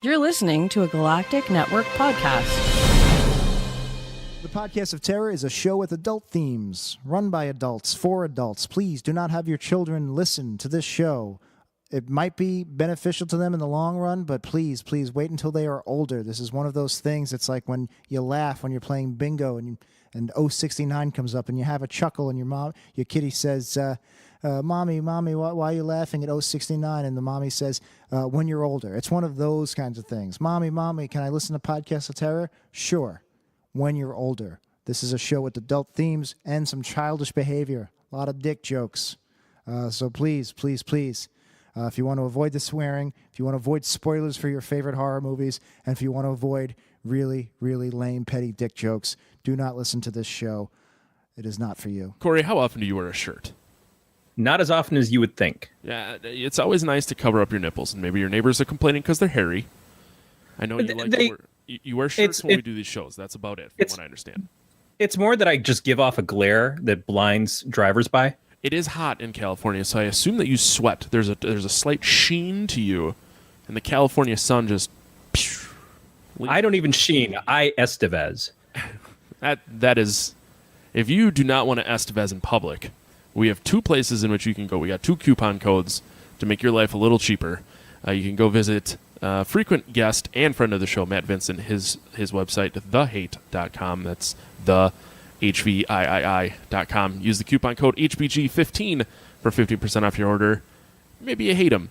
You're listening to a Galactic Network podcast. The Podcast of Terror is a show with adult themes, run by adults, for adults. Please do not have your children listen to this show. It might be beneficial to them in the long run, but please wait until they are older. This is one of those things. It's like when you laugh when you're playing bingo and 069 comes up and you have a chuckle and your kitty says, Mommy, why are you laughing at 069? And the mommy says, when you're older. It's one of those kinds of things. Mommy, can I listen to Podcast of Terror? Sure. When you're older. This is a show with adult themes and some childish behavior. A lot of dick jokes. So please. If you want to avoid the swearing, if you want to avoid spoilers for your favorite horror movies, and if you want to avoid really, really lame, petty dick jokes, do not listen to this show. It is not for you. Corey, how often do you wear a shirt? Not as often as you would think. Yeah, it's always nice to cover up your nipples, and maybe your neighbors are complaining because they're hairy. I know you wear shirts when we do these shows. That's about it, from what I understand. It's more that I just give off a glare that blinds drivers by. It is hot in California, so I assume that you sweat. There's a slight sheen to you, and the California sun just... I don't even sheen. I Estevez. That is... If you do not want to Estevez in public... We have two places in which you can go. We got two coupon codes to make your life a little cheaper. You can go visit frequent guest and friend of the show, Matt Vincent, his website, thehate.com. That's the HVIII.com. Use the coupon code HBG15 for 50% off your order. Maybe you hate him.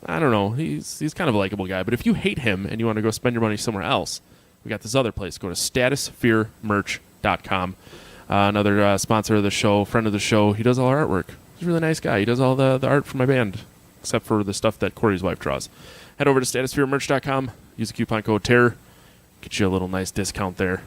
I don't know. He's kind of a likable guy. But if you hate him and you want to go spend your money somewhere else, we got this other place. Go to statusfearmerch.com. Another sponsor of the show, friend of the show. He does all our artwork. He's a really nice guy. He does all the art for my band, except for the stuff that Corey's wife draws. Head over to statusfearmerch.com. Use the coupon code TERROR. Get you a little nice discount there.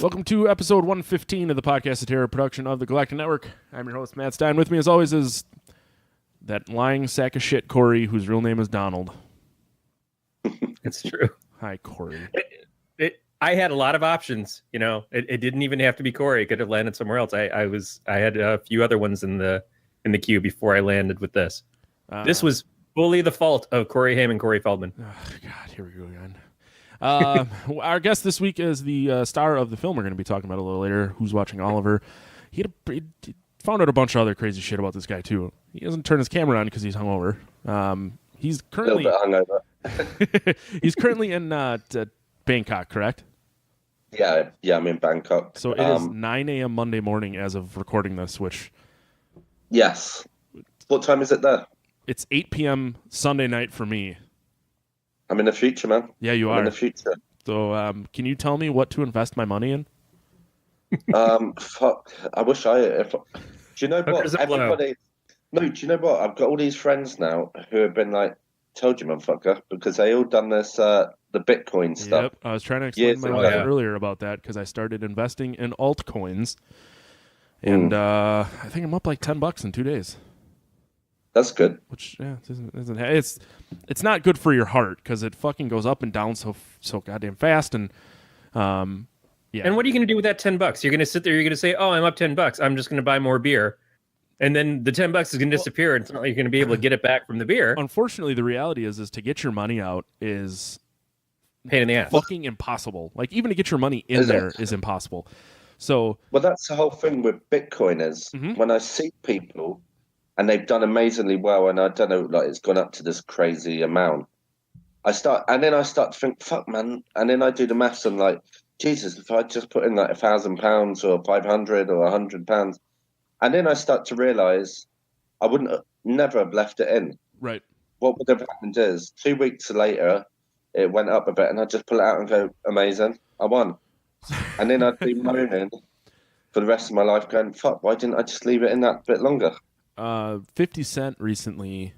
Welcome to episode 115 of the Podcast of Terror, production of the Galactic Network. I'm your host, Matt Stein. With me, as always, is that lying sack of shit, Corey, whose real name is Donald. It's true. Hi, Corey. I had a lot of options. You know, it didn't even have to be Corey. It could have landed somewhere else. I had a few other ones in the queue before I landed with this. This was fully the fault of Corey Haim and Corey Feldman. Oh, God, here we go again. Our guest this week is the star of the film we're going to be talking about a little later, Who's Watching Oliver. He found out a bunch of other crazy shit about this guy, too. He doesn't turn his camera on because he's hungover. He's currently... A little bit hungover. He's currently in Bangkok, correct? Yeah, I'm in Bangkok. So it is 9 a.m. Monday morning as of recording this, which... Yes. What time is it there? It's 8 p.m. Sunday night for me. I'm in the future, man. Yeah, you are. I'm in the future. So, can you tell me what to invest my money in? Fuck. I wish do you know what? Everybody... No, do you know what? I've got all these friends now who have been like, told you, motherfucker, because they all done this, the Bitcoin stuff. Yep, I was trying to explain to my wife earlier about that because I started investing in altcoins, and I think I'm up like $10 in 2 days. That's good. Which it's not good for your heart because it fucking goes up and down so goddamn fast, and yeah. And what are you going to do with that $10? You're going to sit there. You're going to say, "Oh, I'm up $10. I'm just going to buy more beer," and then the $10 is going to disappear. And it's not like you're going to be able to get it back from the beer. Unfortunately, the reality is to get your money out is pain in the ass. Fucking impossible. Like even to get your money in there is impossible. So well, that's the whole thing with Bitcoin is when I see people. And they've done amazingly well, and I don't know, like it's gone up to this crazy amount. I start to think, fuck, man. And then I do the maths and like, Jesus, if I just put in like £1,000 or 500 or £100, and then I start to realize I never have left it in. Right. What would have happened is 2 weeks later, it went up a bit, and I just pull it out and go, amazing, I won. And then I'd be moaning for the rest of my life, going, fuck, why didn't I just leave it in that bit longer? 50 Cent recently,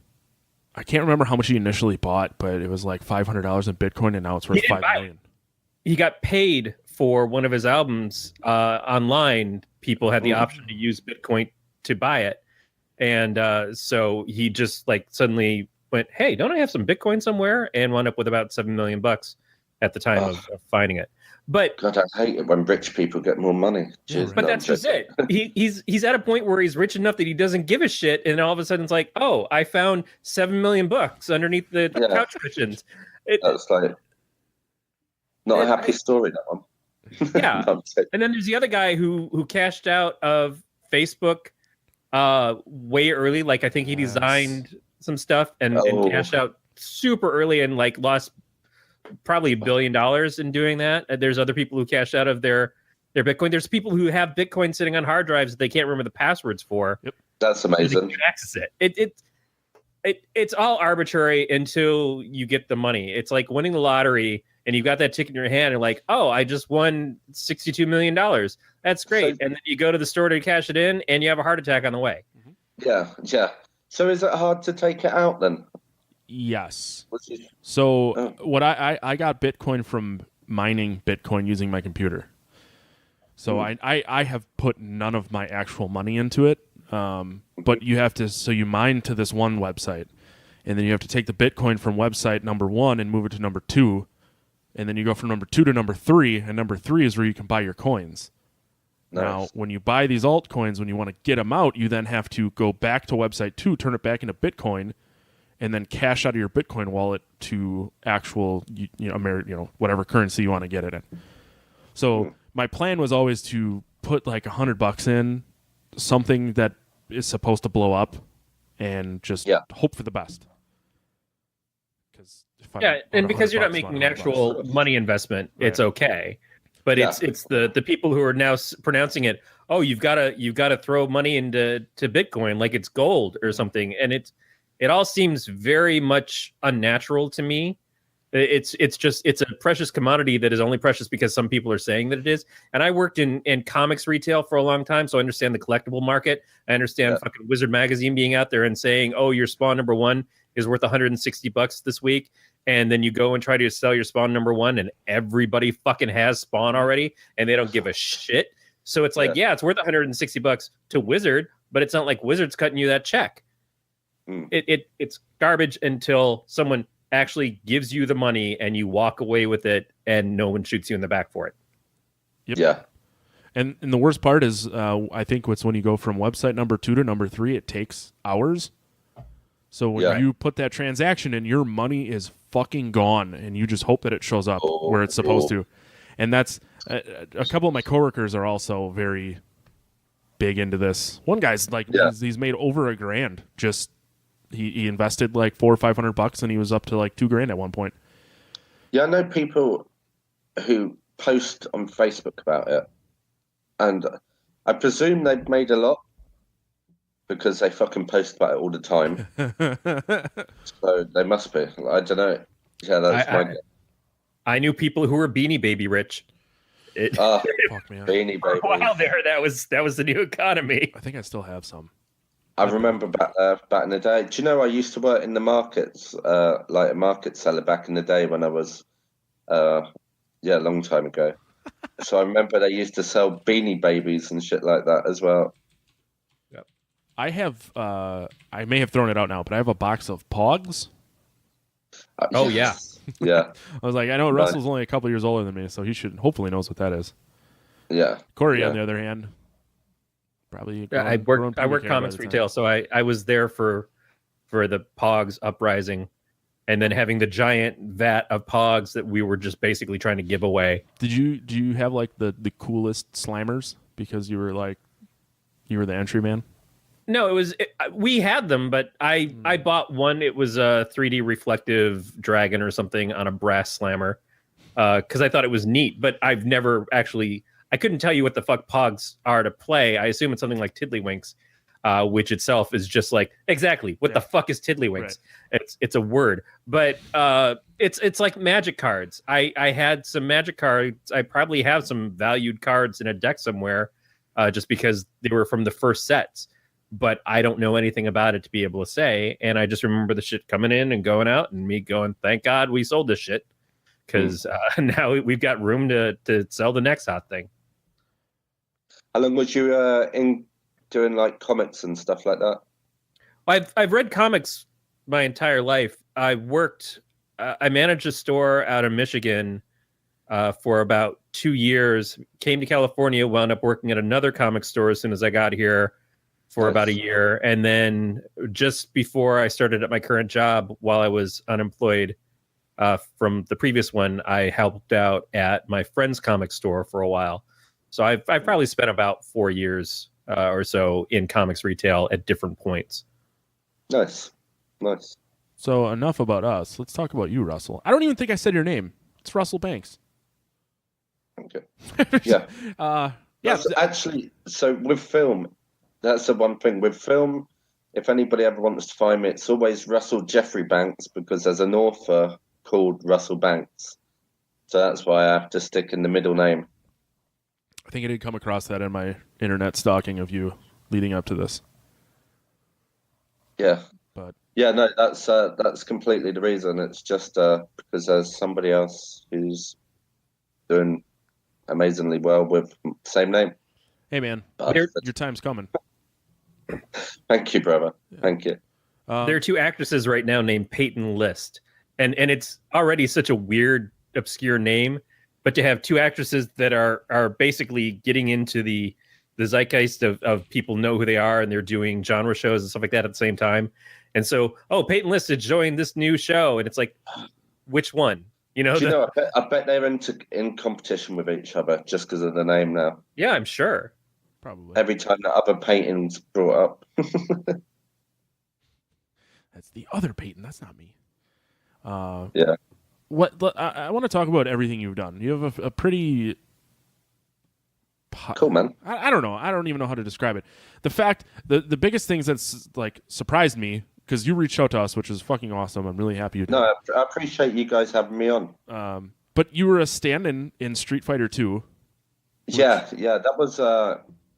I can't remember how much he initially bought, but it was like $500 in Bitcoin, and now it's worth $5 million. He got paid for one of his albums online. People had the option to use Bitcoin to buy it, and so he just like suddenly went, "Hey, don't I have some Bitcoin somewhere?" and wound up with about $7 million at the time of finding it. But God, I hate it when rich people get more money. Jeez, but that's just it. He's at a point where he's rich enough that he doesn't give a shit, and all of a sudden it's like, oh, I found $7 million underneath the couch cushions. That's like not a happy story, that one. Yeah. And then there's the other guy who cashed out of Facebook way early. Like I think he designed some stuff and cashed out super early and like lost probably $1 billion in doing that. There's other people who cashed out of their Bitcoin. There's people who have Bitcoin sitting on hard drives that they can't remember the passwords for. Yep. That's amazing. They can access it. It's all arbitrary until you get the money. It's like winning the lottery and you've got that ticket in your hand and like, oh, I just won $62 million. That's great. And then you go to the store to cash it in and you have a heart attack on the way. Yeah. So is it hard to take it out then? Yes. So what I got Bitcoin from mining Bitcoin using my computer. So I have put none of my actual money into it. But you have to, so you mine to this one website and then you have to take the Bitcoin from website number 1 and move it to number 2. And then you go from number 2 to number 3, and number 3 is where you can buy your coins. Nice. Now, when you buy these altcoins, when you want to get them out, you then have to go back to website 2, turn it back into Bitcoin, and then cash out of your Bitcoin wallet to actual, whatever currency you want to get it in. So my plan was always to put like $100 in, something that is supposed to blow up, and just hope for the best. And because you're not making an actual money investment, it's okay. But it's the people who are now pronouncing it. Oh, you've got to throw money into Bitcoin like it's gold or something, and it all seems very much unnatural to me. It's a precious commodity that is only precious because some people are saying that it is. And I worked in comics retail for a long time, so I understand the collectible market. I understand fucking Wizard magazine being out there and saying, "Oh, your Spawn number 1 is worth $160 this week." And then you go and try to sell your Spawn number 1 and everybody fucking has Spawn already and they don't give a shit. So it's like, it's worth $160 to Wizard, but it's not like Wizard's cutting you that check. It's garbage until someone actually gives you the money and you walk away with it and no one shoots you in the back for it. Yep. Yeah. And the worst part is, I think it's when you go from website number 2 to number 3, it takes hours. So when you put that transaction in, your money is fucking gone, and you just hope that it shows up where it's supposed to. And that's a couple of my coworkers are also very big into this. One guy's like he's made over $1,000. Just he invested like $400 or $500, and he was up to like $2,000 at one point. Yeah, I know people who post on Facebook about it, and I presume they've made a lot. Because they fucking post about it all the time. So they must be. I don't know. Yeah, that's my guess. I knew people who were Beanie Baby rich. Fuck me. Beanie Baby. For a while there, that was the new economy. I think I still have some. I remember back in the day. Do you know I used to work in the markets, like a market seller back in the day when I was, a long time ago. So I remember they used to sell Beanie Babies and shit like that as well. I have, I may have thrown it out now, but I have a box of Pogs. Oh, yeah. Yeah. I was like, I know Russell's only a couple years older than me, so he should hopefully knows what that is. Yeah. Corey, on the other hand, probably. I worked comics retail, so I was there for the Pogs uprising, and then having the giant vat of Pogs that we were just basically trying to give away. Do you have like the coolest Slimers because you were the entry man? No, we had them, but I bought one. It was a 3D reflective dragon or something on a brass slammer because I thought it was neat, but I've never actually, I couldn't tell you what the fuck Pogs are to play. I assume it's something like Tiddlywinks, which itself is just like, exactly, what the fuck is Tiddlywinks? Right. It's a word, but it's like magic cards. I had some magic cards. I probably have some valued cards in a deck somewhere just because they were from the first sets. But I don't know anything about it to be able to say. And I just remember the shit coming in and going out and me going, thank God we sold this shit. Because now we've got room to sell the next hot thing. How long was you in doing like comics and stuff like that? I've read comics my entire life. I managed a store out of Michigan for about 2 years, came to California, wound up working at another comic store as soon as I got here for about a year. And then just before I started at my current job, while I was unemployed from the previous one, I helped out at my friend's comic store for a while. So I've probably spent about 4 years or so in comics retail at different points. Nice. So enough about us. Let's talk about you, Russell. I don't even think I said your name. It's Russell Banks. Okay. Yeah. Yeah. Actually, so with film, that's the one thing. With film, if anybody ever wants to find me, it's always Russell Geoffrey Banks, because there's an author called Russell Banks. So that's why I have to stick in the middle name. I think I did come across that in my internet stalking of you leading up to this. Yeah. But yeah, no, that's completely the reason. It's just because there's somebody else who's doing amazingly well with the same name. Hey, man, your time's coming. Thank you, brother. Yeah. Thank you. There are 2 actresses right now named Peyton List, and it's already such a weird, obscure name, but to have 2 actresses that are basically getting into the zeitgeist of people know who they are, and they're doing genre shows and stuff like that at the same time. And so, Peyton List has joined this new show, and it's like, which one? I bet they're in competition with each other just because of the name now. Yeah, I'm sure. Probably. Every time the other Peyton's brought up. That's the other Peyton. That's not me. Yeah. I want to talk about everything you've done. You have a pretty... Cool, man. I don't know. I don't even know how to describe it. The biggest things that's like surprised me, because you reached out to us, which is fucking awesome. I'm really happy you did. No, I appreciate you guys having me on. But you were a stand-in in Street Fighter 2. Yeah, that was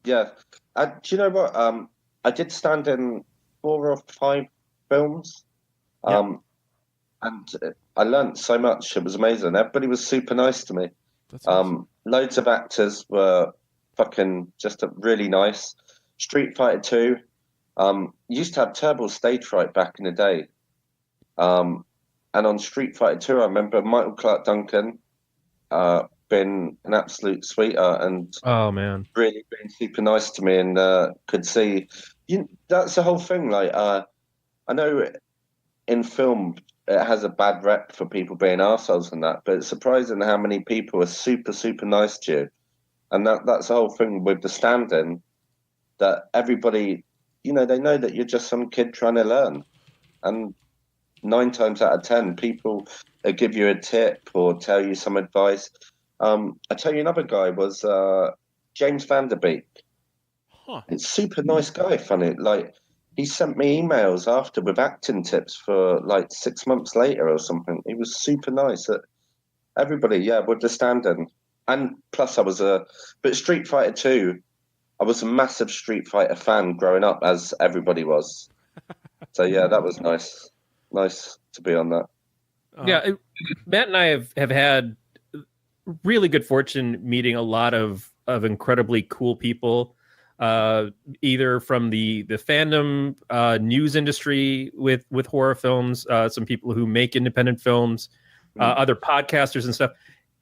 yeah. Do you know what? I did stand in 4 or 5 films. And I learned so much. It was amazing. Everybody was super nice to me. That's awesome. Loads of actors were fucking just really nice. Street Fighter 2. Used to have terrible stage fright back in the day. And on Street Fighter 2, I remember Michael Clark Duncan been an absolute sweetheart and really being super nice to me, and could see that's the whole thing. Like I know in film it has a bad rep for people being arseholes and that, but it's surprising how many people are super, super nice to you. And that's the whole thing with the stand-in, that everybody, they know that you're just some kid trying to learn. And 9 times out of 10, people give you a tip or tell you some advice. I tell you another guy was James Van Der Beek. Huh. It's super nice guy, funny. Like, he sent me emails after with acting tips for like 6 months later or something. He was super nice. Everybody, with the stand-in. And plus but Street Fighter 2, I was a massive Street Fighter fan growing up, as everybody was. So yeah, that was nice. Nice to be on that. Matt and I have had really good fortune meeting a lot of incredibly cool people, either from the fandom news industry with horror films, some people who make independent films, other podcasters and stuff.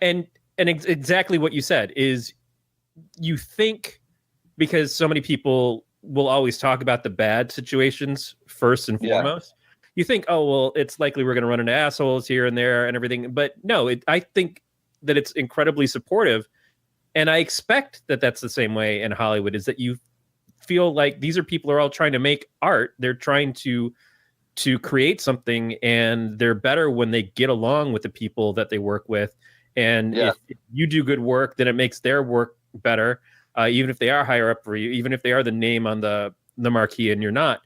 And exactly what you said is, you think, because so many people will always talk about the bad situations first and foremost, you think, oh, well, it's likely we're going to run into assholes here and there and everything. But no, I think that it's incredibly supportive. And I expect that that's the same way in Hollywood, is that you feel like these are people who are all trying to make art. They're trying to create something, and they're better when they get along with the people that they work with. And if you do good work, then it makes their work better, even if they are higher up for you, even if they are the name on the marquee and you're not.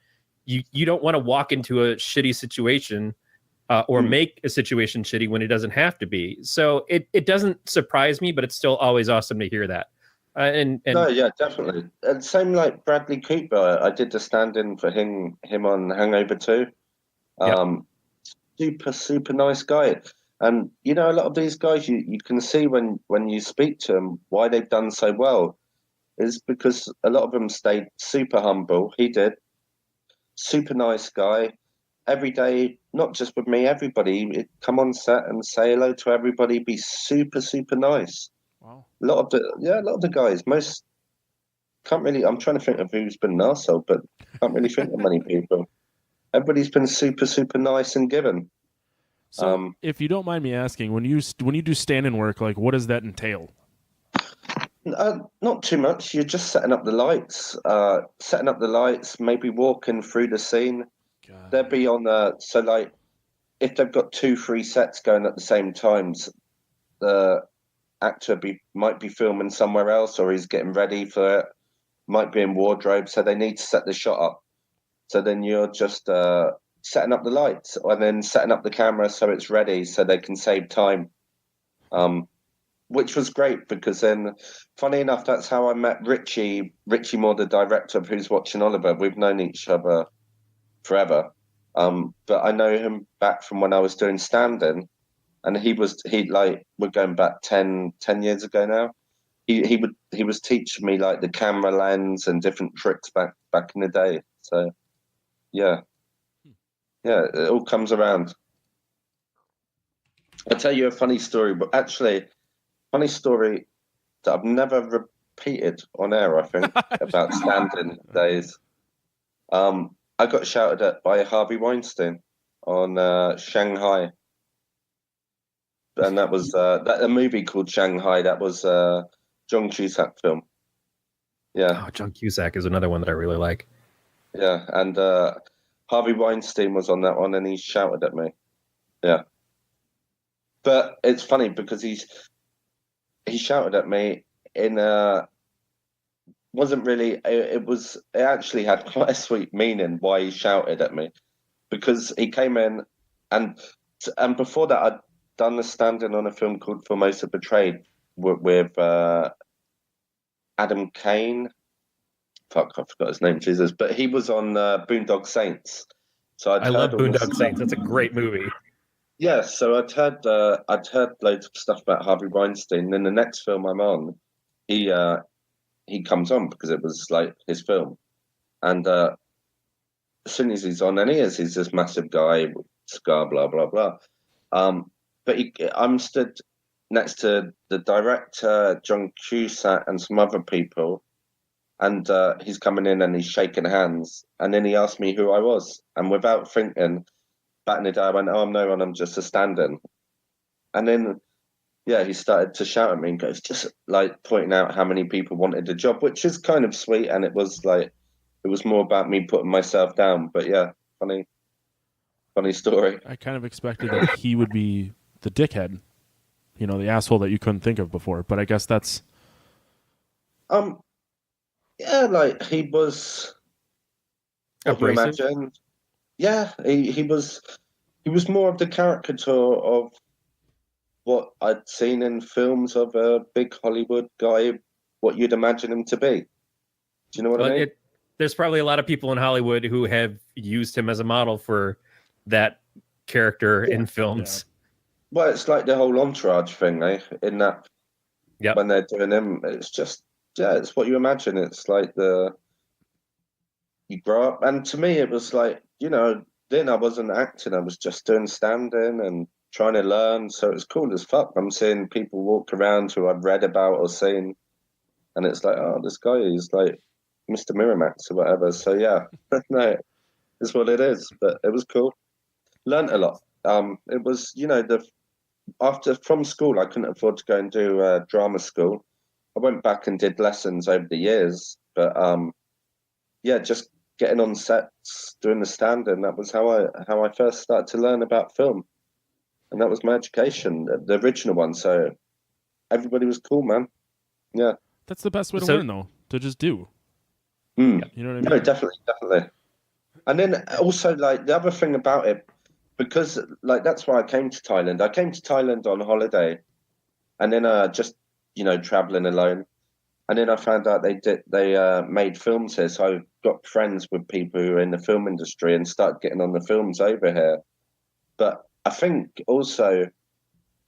You don't want to walk into a shitty situation or make a situation shitty when it doesn't have to be. So it doesn't surprise me, but it's still always awesome to hear that. No, yeah, definitely. And same like Bradley Cooper. I did the stand-in for him on Hangover 2. Super, super nice guy. And, a lot of these guys, you can see when you speak to them why they've done so well is because a lot of them stayed super humble. He did. Super nice guy. every day, not just with me, everybody come on set and say hello to everybody. Be super, super nice. Wow. A lot of the guys. Most can't really. I'm trying to think of who's been an arsehole, but can't really think of many people. Everybody's been super, super nice and giving. So, if you don't mind me asking, when you do stand-in work, like, what does that entail? Not too much. You're just setting up the lights, maybe walking through the scene. God. They'll be on so like if they've got 2-3 sets going at the same time, the actor might be filming somewhere else, or he's getting ready for it, might be in wardrobe, so they need to set the shot up. So then you're just setting up the lights and then setting up the camera so it's ready so they can save time. Which was great because then, funny enough, that's how I met Richie Moore, the director of Who's Watching Oliver. We've known each other forever. But I know him back from when I was doing stand-in, and we're going back 10 years ago now. He was teaching me like the camera lens and different tricks back in the day. So yeah, it all comes around. I'll tell you a funny story, but actually, funny story that I've never repeated on air, I think, about stand-in days. I got shouted at by Harvey Weinstein on Shanghai. And that was a movie called Shanghai. That was John Cusack film. Yeah. Oh, John Cusack is another one that I really like. Yeah, and Harvey Weinstein was on that one, and he shouted at me. Yeah. But it's funny because he shouted at me in wasn't really it actually had quite a sweet meaning why he shouted at me, because he came in and before that I'd done the stand-in on a film called Formosa Betrayed with Adam Kane. Fuck, I forgot his name, Jesus. But he was on Boondock Saints. So I love Boondock Saints. That's a great movie. Yeah, so I'd heard loads of stuff about Harvey Weinstein. And then the next film I'm on, he comes on because it was like his film. And as soon as he's on, and he's this massive guy with scar, blah blah blah. But I'm stood next to the director, John Cusack, and some other people. And he's coming in and he's shaking hands. And then he asked me who I was. And without thinking, back in the day, I went, "Oh, I'm no one. I'm just a stand-in." And then, yeah, he started to shout at me and goes, just like pointing out how many people wanted the job, which is kind of sweet. And it was more about me putting myself down. But yeah, funny story. I kind of expected that he would be the dickhead, the asshole that you couldn't think of before. But I guess that's. Yeah, like he was. What you imagine? Yeah, he was more of the caricature of what I'd seen in films of a big Hollywood guy, what you'd imagine him to be. Do you know what I mean? There's probably a lot of people in Hollywood who have used him as a model for that character in films. Yeah. Well, it's like the whole Entourage thing, in that when they're doing him, it's just, it's what you imagine. It's like you grow up. And to me, it was like, then I wasn't acting. I was just doing stand-in and trying to learn. So it's cool as fuck. I'm seeing people walk around who I've read about or seen. And it's like, oh, this guy is like Mr. Miramax or whatever. So yeah, no, it's what it is. But it was cool. Learned a lot. It was, from school, I couldn't afford to go and do drama school. I went back and did lessons over the years. But just getting on sets, doing the stand-in, that was how I first started to learn about film. And that was my education, the original one. So everybody was cool, man. Yeah. That's the best way to learn, though, to just do. You know what I mean? No, definitely. And then also, like, the other thing about it, because, like, that's why I came to Thailand. I came to Thailand on holiday, and then just, traveling alone. And then I found out they made films here. So I got friends with people who are in the film industry and started getting on the films over here. But I think also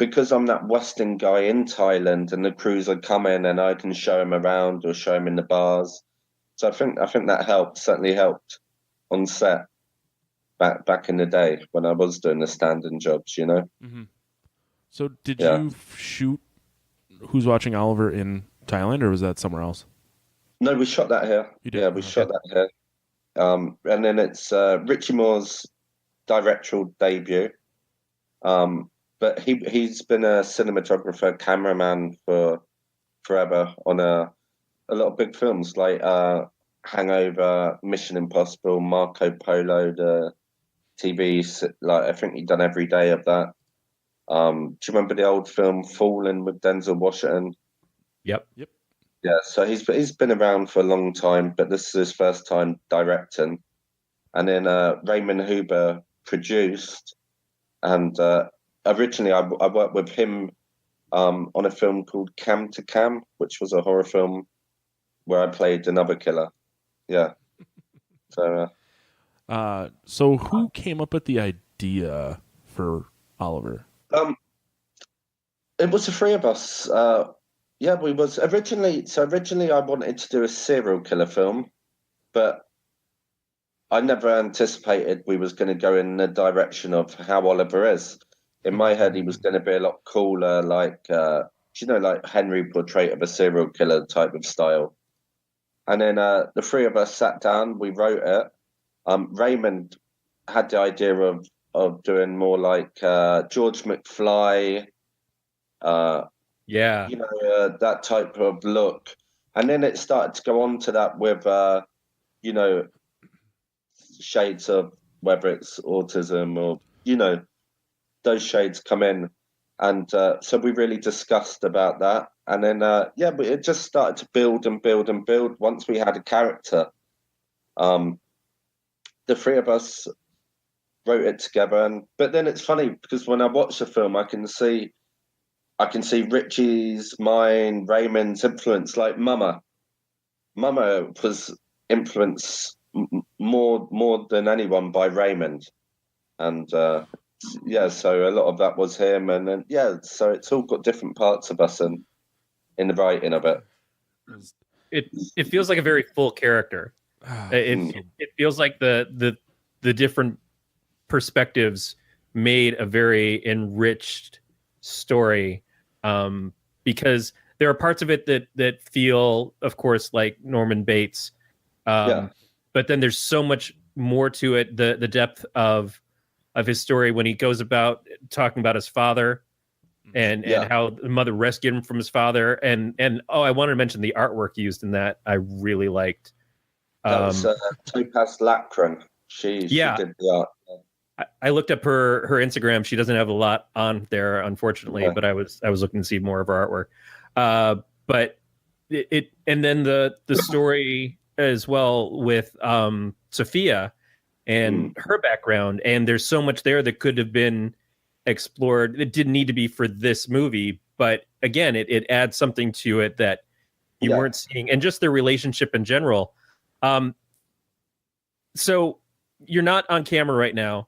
because I'm that Western guy in Thailand and the crews are coming and I can show them around or show them in the bars. So I think that helped, certainly helped on set. back in the day when I was doing the stand-in jobs, you know. Mm-hmm. So did you shoot Who's Watching Oliver in Thailand, or was that somewhere else? No, we shot that here. You did? Yeah, we shot that here. And then it's Richie Moore's directorial debut. But he's been a cinematographer, cameraman for forever on a lot of big films like Hangover, Mission Impossible, Marco Polo, the TV. Like I think he'd done every day of that. Do you remember the old film Fallen with Denzel Washington? Yep. Yeah, so he's been around for a long time, but this is his first time directing. And then Raymond Huber produced, and originally I worked with him on a film called Cam to Cam, which was a horror film where I played another killer. Yeah. So who came up with the idea for Oliver? It was the three of us. Yeah, we was originally I wanted to do a serial killer film, but I never anticipated we was going to go in the direction of how Oliver is. In my head, he was going to be a lot cooler, like like Henry portrait of a serial killer type of style. And then the three of us sat down, we wrote it. Raymond had the idea of doing more like George McFly, that type of look. And then it started to go on to that with, shades of whether it's autism or, those shades come in. And so we really discussed about that. And then, it just started to build and build and build once we had a character. The three of us wrote it together. But then it's funny because when I watch the film, I can see Richie's, mine, Raymond's influence. Like Mama was influenced more than anyone by Raymond, and so a lot of that was him. And then so it's all got different parts of us in the writing of it. It feels like a very full character. It feels like the different perspectives made a very enriched story, because there are parts of it that feel, of course, like Norman Bates, but then there's so much more to it. The depth of his story when he goes about talking about his father and how the mother rescued him from his father, and I wanted to mention the artwork used in that. I really liked. That was Topaz Lacron. She did the art. I looked up her Instagram. She doesn't have a lot on there, unfortunately, but I was looking to see more of her artwork. But it and then the story as well with Sophia and her background, and there's so much there that could have been explored. It didn't need to be for this movie, but again, it adds something to it that you weren't seeing, and just their relationship in general. So you're not on camera right now.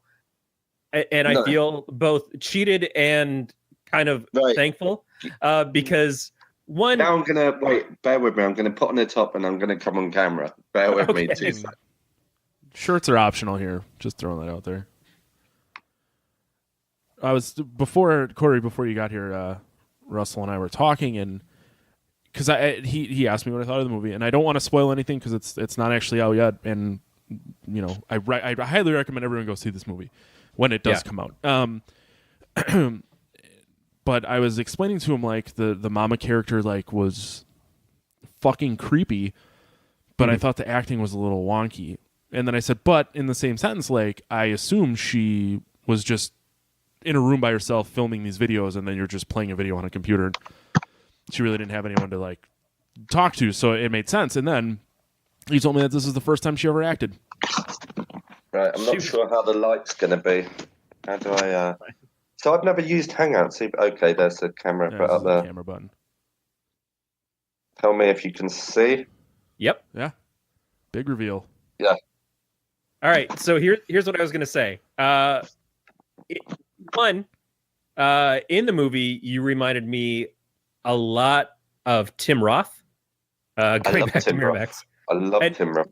And I feel both cheated and kind of thankful because one. Now I'm gonna wait. Bear with me. I'm gonna put on the top and I'm gonna come on camera. Bear with me too. Shirts are optional here. Just throwing that out there. I was before you got here. Russell and I were talking, and because he asked me what I thought of the movie, and I don't want to spoil anything because it's not actually out yet, and I highly recommend everyone go see this movie when it does come out. But I was explaining to him like the mama character like was fucking creepy, but I thought the acting was a little wonky. And then I said, but in the same sentence, like I assume she was just in a room by herself filming these videos, and then you're just playing a video on a computer. She really didn't have anyone to like talk to, so it made sense. And then he told me that this is the first time she ever acted. Right, I'm not sure how the light's going to be. How do I... So I've never used Hangouts. Okay, there's the camera put up there. The camera button. Tell me if you can see. Yep. Yeah. Big reveal. Yeah. All right, so here's what I was going to say. In the movie, you reminded me a lot of Tim Roth. Going back to Miramax. I love Tim Roth.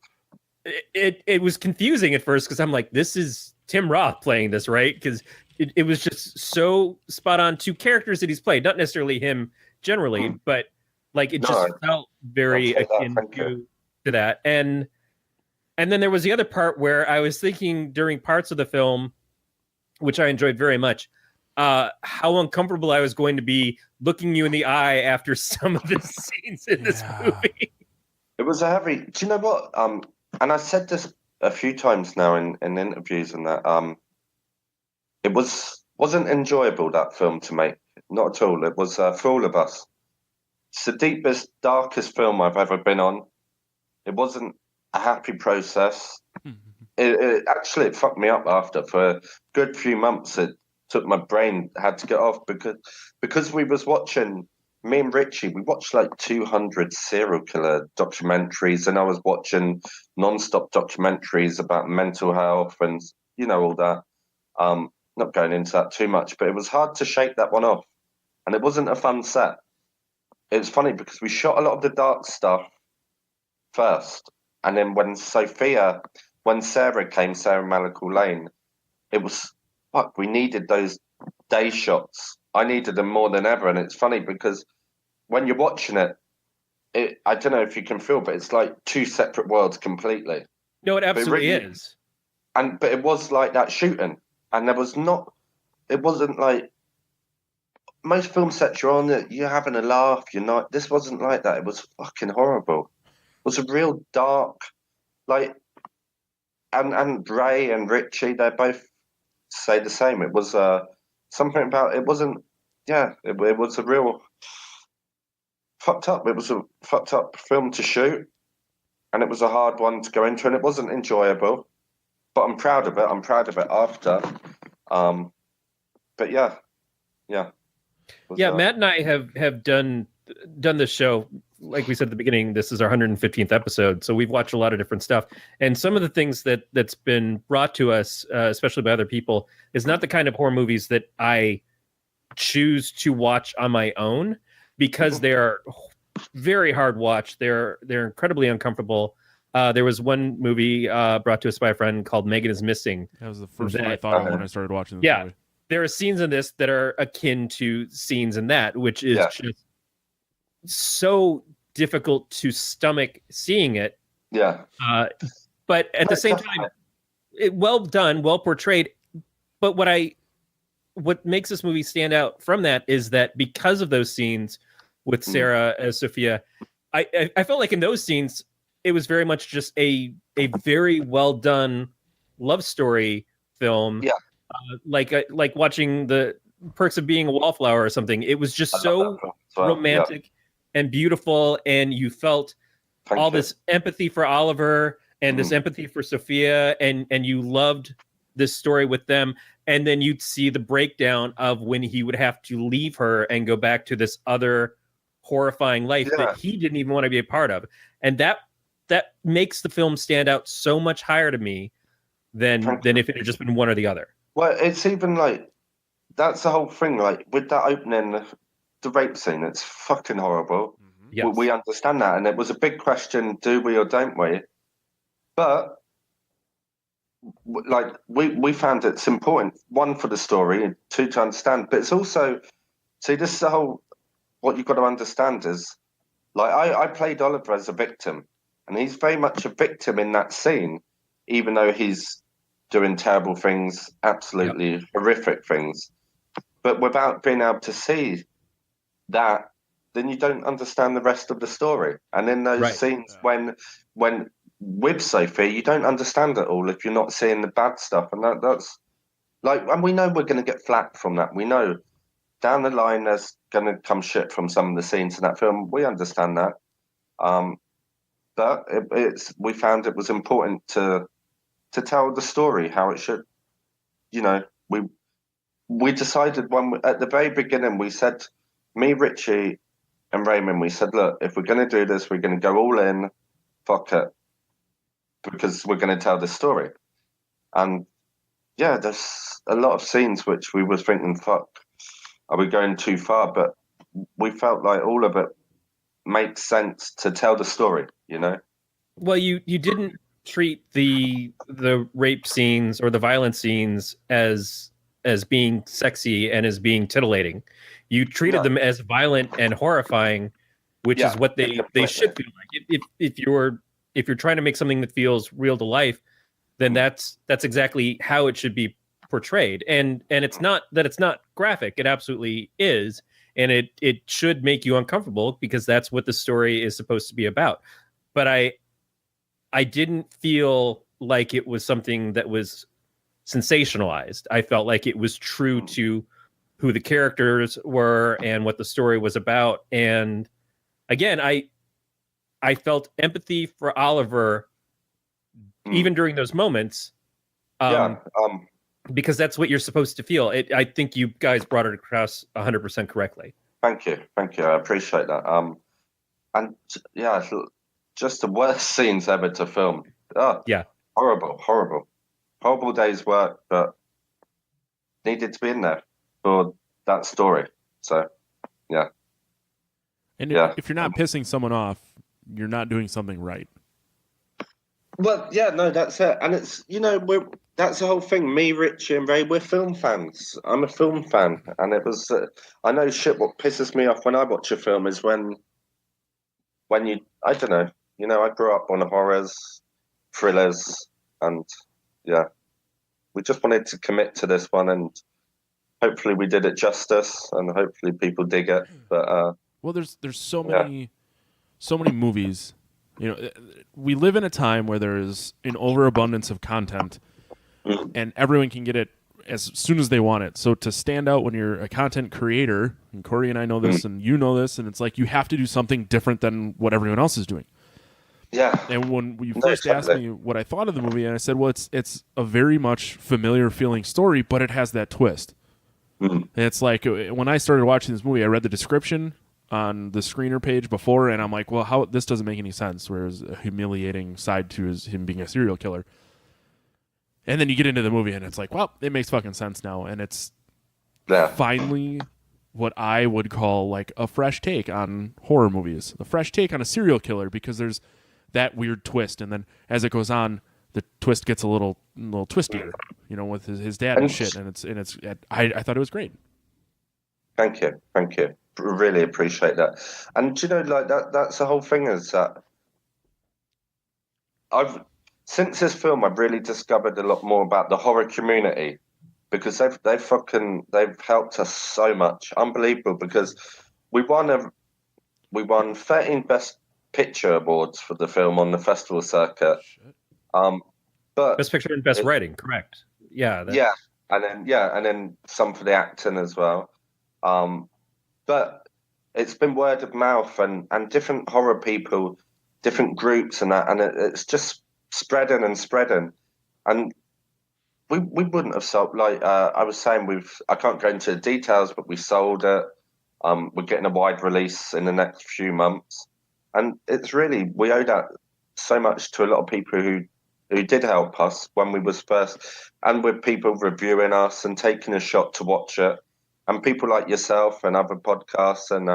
It was confusing at first because I'm like, this is Tim Roth playing this, right? Because it was just so spot on to characters that he's played, not necessarily him generally, but like it just felt very akin to that. And then there was the other part where I was thinking during parts of the film, which I enjoyed very much, how uncomfortable I was going to be looking you in the eye after some of the scenes in this movie. It was a heavy. Do you know what? And I said this a few times now in interviews and that. It wasn't enjoyable, that film, to make. Not at all. It was for all of us. It's the deepest, darkest film I've ever been on. It wasn't a happy process. It actually fucked me up after. For a good few months, it took my brain, had to get off because we was watching, me and Richie, we watched like 200 serial killer documentaries, and I was watching non-stop documentaries about mental health and, all that. Not going into that too much, but it was hard to shake that one off. And it wasn't a fun set. It was funny because we shot a lot of the dark stuff first. And then when Sarah came, Sarah Malakal Lane, it was, we needed those day shots. I needed them more than ever. And it's funny because when you're watching it, I don't know if you can feel, but it's like two separate worlds completely. No, it absolutely is. But it was like that shooting. And it wasn't like most film sets you're on, you're having a laugh, this wasn't like that. It was fucking horrible. It was a real dark, like, and Ray and Richie, they both say the same. It was something about, it wasn't, it was a real fucked up. It was a fucked up film to shoot, and it was a hard one to go into, and it wasn't enjoyable. But I'm proud of it. I'm proud of it after. But yeah. Matt and I have done this show. Like we said at the beginning, this is our 115th episode, so we've watched a lot of different stuff. And some of the things that's been brought to us, especially by other people, is not the kind of horror movies that I choose to watch on my own, because they're very hard watch. They're incredibly uncomfortable. There was one movie brought to us by a friend called Megan is Missing. That was the first one I thought of when I started watching this movie. There are scenes in this that are akin to scenes in that, which is just so difficult to stomach seeing it. Yeah. But at the same time, well done, well portrayed. But what makes this movie stand out from that is that because of those scenes with Sarah as Sophia, I felt like in those scenes, it was very much just a very well done love story film. Yeah. Like watching The Perks of Being a Wallflower or something. It was just so romantic and beautiful, and you felt this empathy for Oliver and this empathy for Sophia, and you loved this story with them. And then you'd see the breakdown of when he would have to leave her and go back to this other horrifying life that he didn't even want to be a part of. And that makes the film stand out so much higher to me than if it had just been one or the other. Well, it's even like, that's the whole thing, like with that opening, the rape scene, it's fucking horrible. Yes. We understand that, and it was a big question, do we or don't we? But like we found it's important, one, for the story, two, to understand, but it's also, see, this is the whole, what you've got to understand is, like, I played Oliver as a victim, and he's very much a victim in that scene, even though he's doing terrible things, absolutely horrific things. But without being able to see that, then you don't understand the rest of the story. And in those scenes when with Sophie, you don't understand it all if you're not seeing the bad stuff. And that's like, and we know we're going to get flack from that. We know down the line there's going to come shit from some of the scenes in that film. We understand that. But we found it was important to tell the story how it should. You know, we decided at the very beginning, we said, me, Richie, and Raymond, we said, look, if we're going to do this, we're going to go all in, fuck it, because we're going to tell this story. And yeah, there's a lot of scenes which we were thinking, fuck, are we going too far? But we felt like all of it makes sense to tell the story, you know? Well, you didn't treat the rape scenes or the violent scenes as being sexy and as being titillating. You treated them as violent and horrifying, which is what they should feel like. If you're trying to make something that feels real to life, then that's exactly how it should be portrayed. And it's not that it's not graphic. It absolutely is. And it should make you uncomfortable because that's what the story is supposed to be about. But I didn't feel like it was something that was sensationalized. I felt like it was true to who the characters were and what the story was about. And again, I felt empathy for Oliver even during those moments. Because that's what you're supposed to feel. I think you guys brought it across 100% correctly. Thank you. I appreciate that. And yeah, just the worst scenes ever to film. Oh, yeah, horrible day's work, but needed to be in there for that story. So, yeah. And if you're not pissing someone off, you're not doing something right. Well, yeah, no, that's it. And it's, that's the whole thing. Me, Richie, and Ray, we're film fans. I'm a film fan. And it was, I know what pisses me off when I watch a film is when you, I don't know, I grew up on horrors, thrillers, and yeah, we just wanted to commit to this one, and hopefully we did it justice, and hopefully people dig it. But well, there's so many movies. We live in a time where there is an overabundance of content, and everyone can get it as soon as they want it. So to stand out when you're a content creator, and Corey and I know this, and you know this, and it's like you have to do something different than what everyone else is doing. Yeah. And when you first asked me what I thought of the movie, and I said, well, it's a very much familiar feeling story, but it has that twist. And it's like when I started watching this movie, I read the description on the screener page before, and I'm like, well, this doesn't make any sense. Whereas a humiliating side to him being a serial killer. And then you get into the movie, and it's like, well, it makes fucking sense now. And it's finally what I would call like a fresh take on horror movies, a fresh take on a serial killer, because there's that weird twist, and then as it goes on, the twist gets a little twistier, with his dad and shit, and I thought it was great. Thank you, really appreciate that. And that's the whole thing is that since this film I've really discovered a lot more about the horror community, because they've helped us so much, unbelievable. Because we won 13 Best Picture awards for the film on the festival circuit. But Best Picture and Best Writing, correct? Yeah. And then some for the acting as well. But it's been word of mouth and different horror people, different groups and that, and it's just spreading. And we wouldn't have sold, like I was saying, I can't go into the details, but we sold it. We're getting a wide release in the next few months. And it's really, we owe that so much to a lot of people who did help us when we was first, and with people reviewing us and taking a shot to watch it, and people like yourself and other podcasts and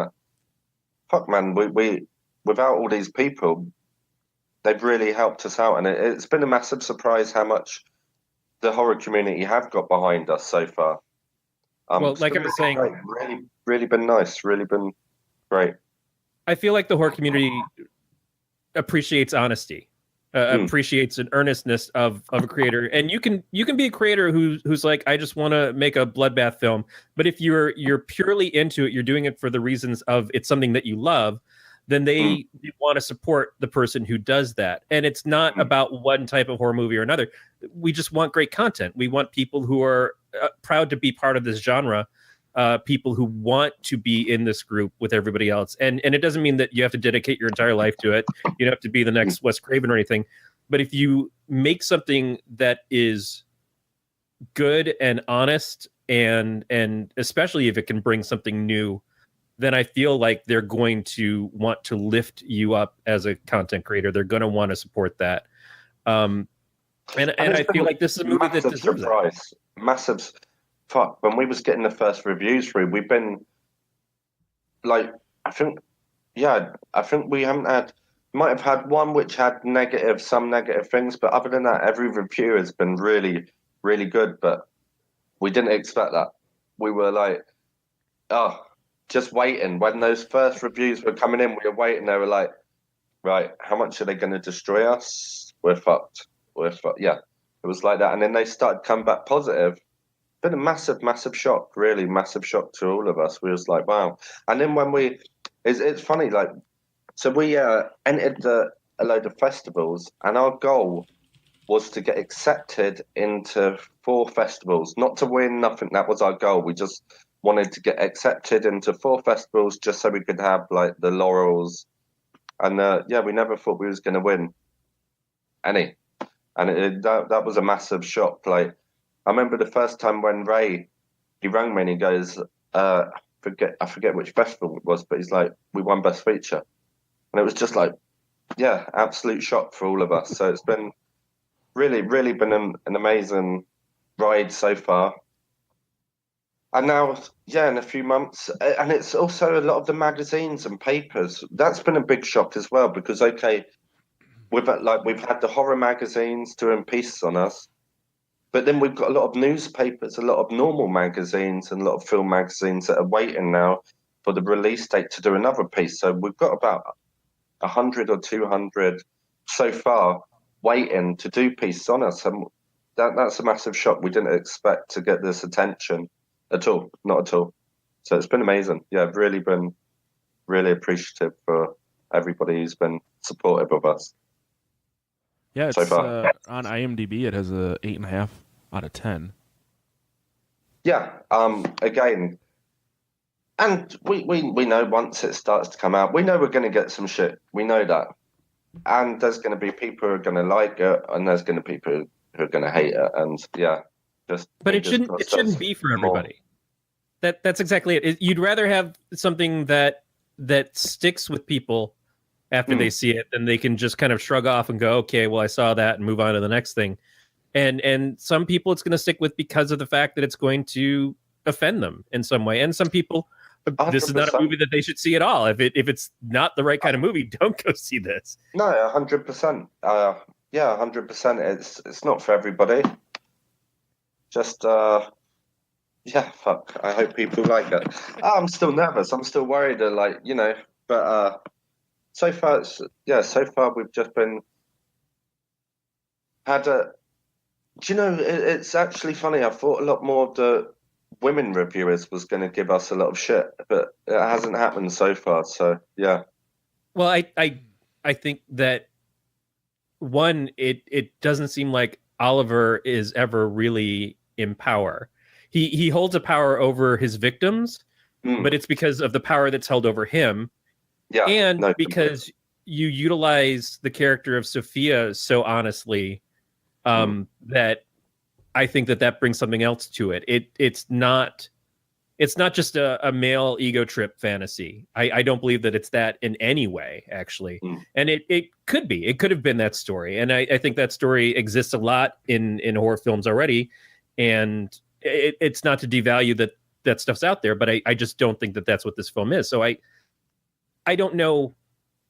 fuck man, we without all these people, they've really helped us out, and it's been a massive surprise how much the horror community have got behind us so far. Well, like I was saying, really been nice, really been great. I feel like the horror community appreciates honesty, appreciates an earnestness of a creator. And you can be a creator who's like, I just want to make a bloodbath film. But if you're purely into it, you're doing it for the reasons of it's something that you love, then they want to support the person who does that. And it's not about one type of horror movie or another. We just want great content. We want people who are proud to be part of this genre. People who want to be in this group with everybody else. And it doesn't mean that you have to dedicate your entire life to it. You don't have to be the next Wes Craven or anything. But if you make something that is good and honest, and especially if it can bring something new, then I feel like they're going to want to lift you up as a content creator. They're going to want to support that. And I feel like this is a movie that deserves that. Massive. Fuck, when we was getting the first reviews through, we've been like, I think we Might have had one which had some negative things, but other than that, every review has been really, really good. But we didn't expect that. We were like, oh, just waiting. When those first reviews were coming in, we were waiting. They were like, right, how much are they going to destroy us? We're fucked. We're fucked. Yeah, it was like that. And then they started coming back positive. Been a massive, massive shock, really massive shock to all of us. We was like, wow. And then when it's funny, like, so we entered a load of festivals, and our goal was to get accepted into 4 festivals, not to win nothing. That was our goal. We just wanted to get accepted into 4 festivals just so we could have like the laurels. And we never thought we was going to win any. And that was a massive shock. Like, I remember the first time when Ray, he rang me and he goes, I forget which festival it was, but he's like, we won Best Feature. And it was just like, yeah, absolute shock for all of us. So it's been really, really been an amazing ride so far. And now, in a few months, and it's also a lot of the magazines and papers. That's been a big shock as well, because, okay, we've had the horror magazines doing pieces on us, but then we've got a lot of newspapers, a lot of normal magazines, and a lot of film magazines that are waiting now for the release date to do another piece. So we've got about 100 or 200 so far waiting to do pieces on us. And that's a massive shock. We didn't expect to get this attention at all, not at all. So it's been amazing. Yeah, I've really been really appreciative for everybody who's been supportive of us. Yeah, it's so far. On IMDb, it has a 8.5 out of 10. Yeah, again, and we know once it starts to come out, we know we're going to get some shit. We know that, and there's going to be people who are going to like it, and there's going to be people who are going to hate it, and yeah, just. But it shouldn't be for everybody. That's exactly it. You'd rather have something that sticks with people after they see it, than they can just kind of shrug off and go, okay, well, I saw that, and move on to the next thing. And some people it's going to stick with because of the fact that it's going to offend them in some way. And some people, 100%. This is not a movie that they should see at all. If it's not the right kind of movie, don't go see this. No, 100%. 100%. It's not for everybody. Just fuck. I hope people like it. I'm still nervous. I'm still worried. But so far, we've just been had a. Do you know? It's actually funny. I thought a lot more of the women reviewers was going to give us a lot of shit, but it hasn't happened so far. So yeah. Well, I think that one, it doesn't seem like Oliver is ever really in power. He holds a power over his victims, but it's because of the power that's held over him. Yeah, and because you utilize the character of Sophia so honestly, that I think that brings something else to it. It's not just a male ego trip fantasy. I don't believe that it's that in any way, actually. And it could be. It could have been that story. And I think that story exists a lot in horror films already. And it's not to devalue that stuff's out there, but I just don't think that that's what this film is. So I don't know.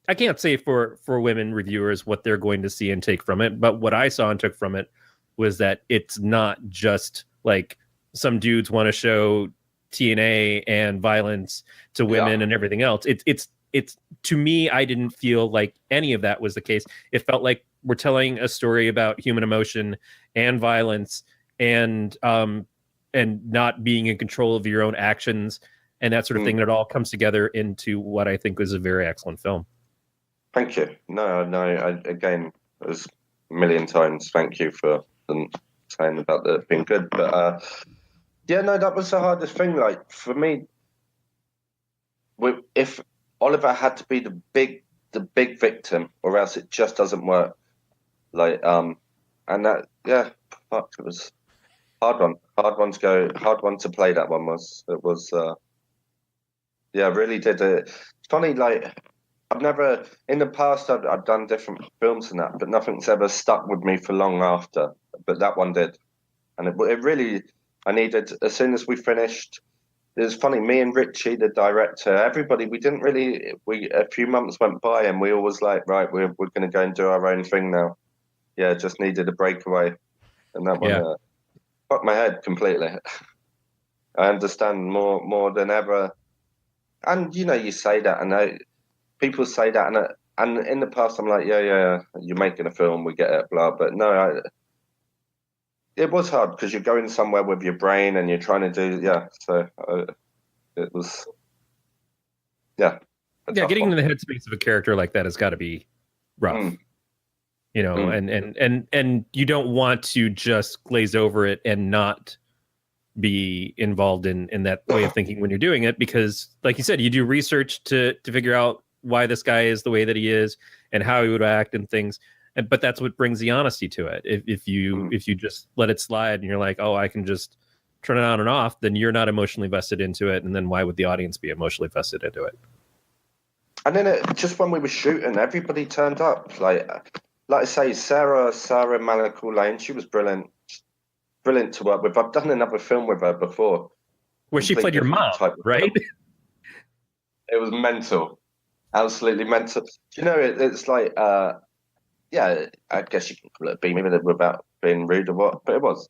I can't say for women reviewers what they're going to see and take from it, but what I saw and took from it was that it's not just like some dudes want to show TNA and violence to women and everything else. It's to me, I didn't feel like any of that was the case. It felt like we're telling a story about human emotion and violence and not being in control of your own actions and that sort of thing. And it all comes together into what I think was a very excellent film. Thank you. No. Again, it was a million times. Thank you for saying about it being good. But that was the hardest thing. Like for me, if Oliver had to be the big victim, or else it just doesn't work. Like and that it was hard one to play. That one was really did it. It's funny, like. I've never, in the past, I've done different films and that, but nothing's ever stuck with me for long after. But that one did. And it really, I needed, as soon as we finished it was funny. Me and Richie, the director, everybody, a few months went by and we all was like, right, we're going to go and do our own thing now. Yeah, just needed a breakaway. And that one fucked my head completely. I understand more than ever. And, you say that, and people say that, and in the past, I'm like, yeah, you're making a film, we get it, blah. But no, it was hard because you're going somewhere with your brain and you're trying to do, so it was, getting into the headspace of a character like that has got to be rough. And you don't want to just glaze over it and not be involved in that way of thinking when you're doing it, because like you said, you do research to figure out why this guy is the way that he is and how he would act and things. But that's what brings the honesty to it. If you just let it slide and you're like, oh, I can just turn it on and off, then you're not emotionally vested into it. And then why would the audience be emotionally vested into it? And then just when we were shooting, everybody turned up. Like I say, Sarah Malakul-Lane, she was brilliant to work with. I've done another film with her before. Where she played your mom, right? It was mental. Absolutely mental. It's like, I guess you can call it a B movie without being rude or what, but it was.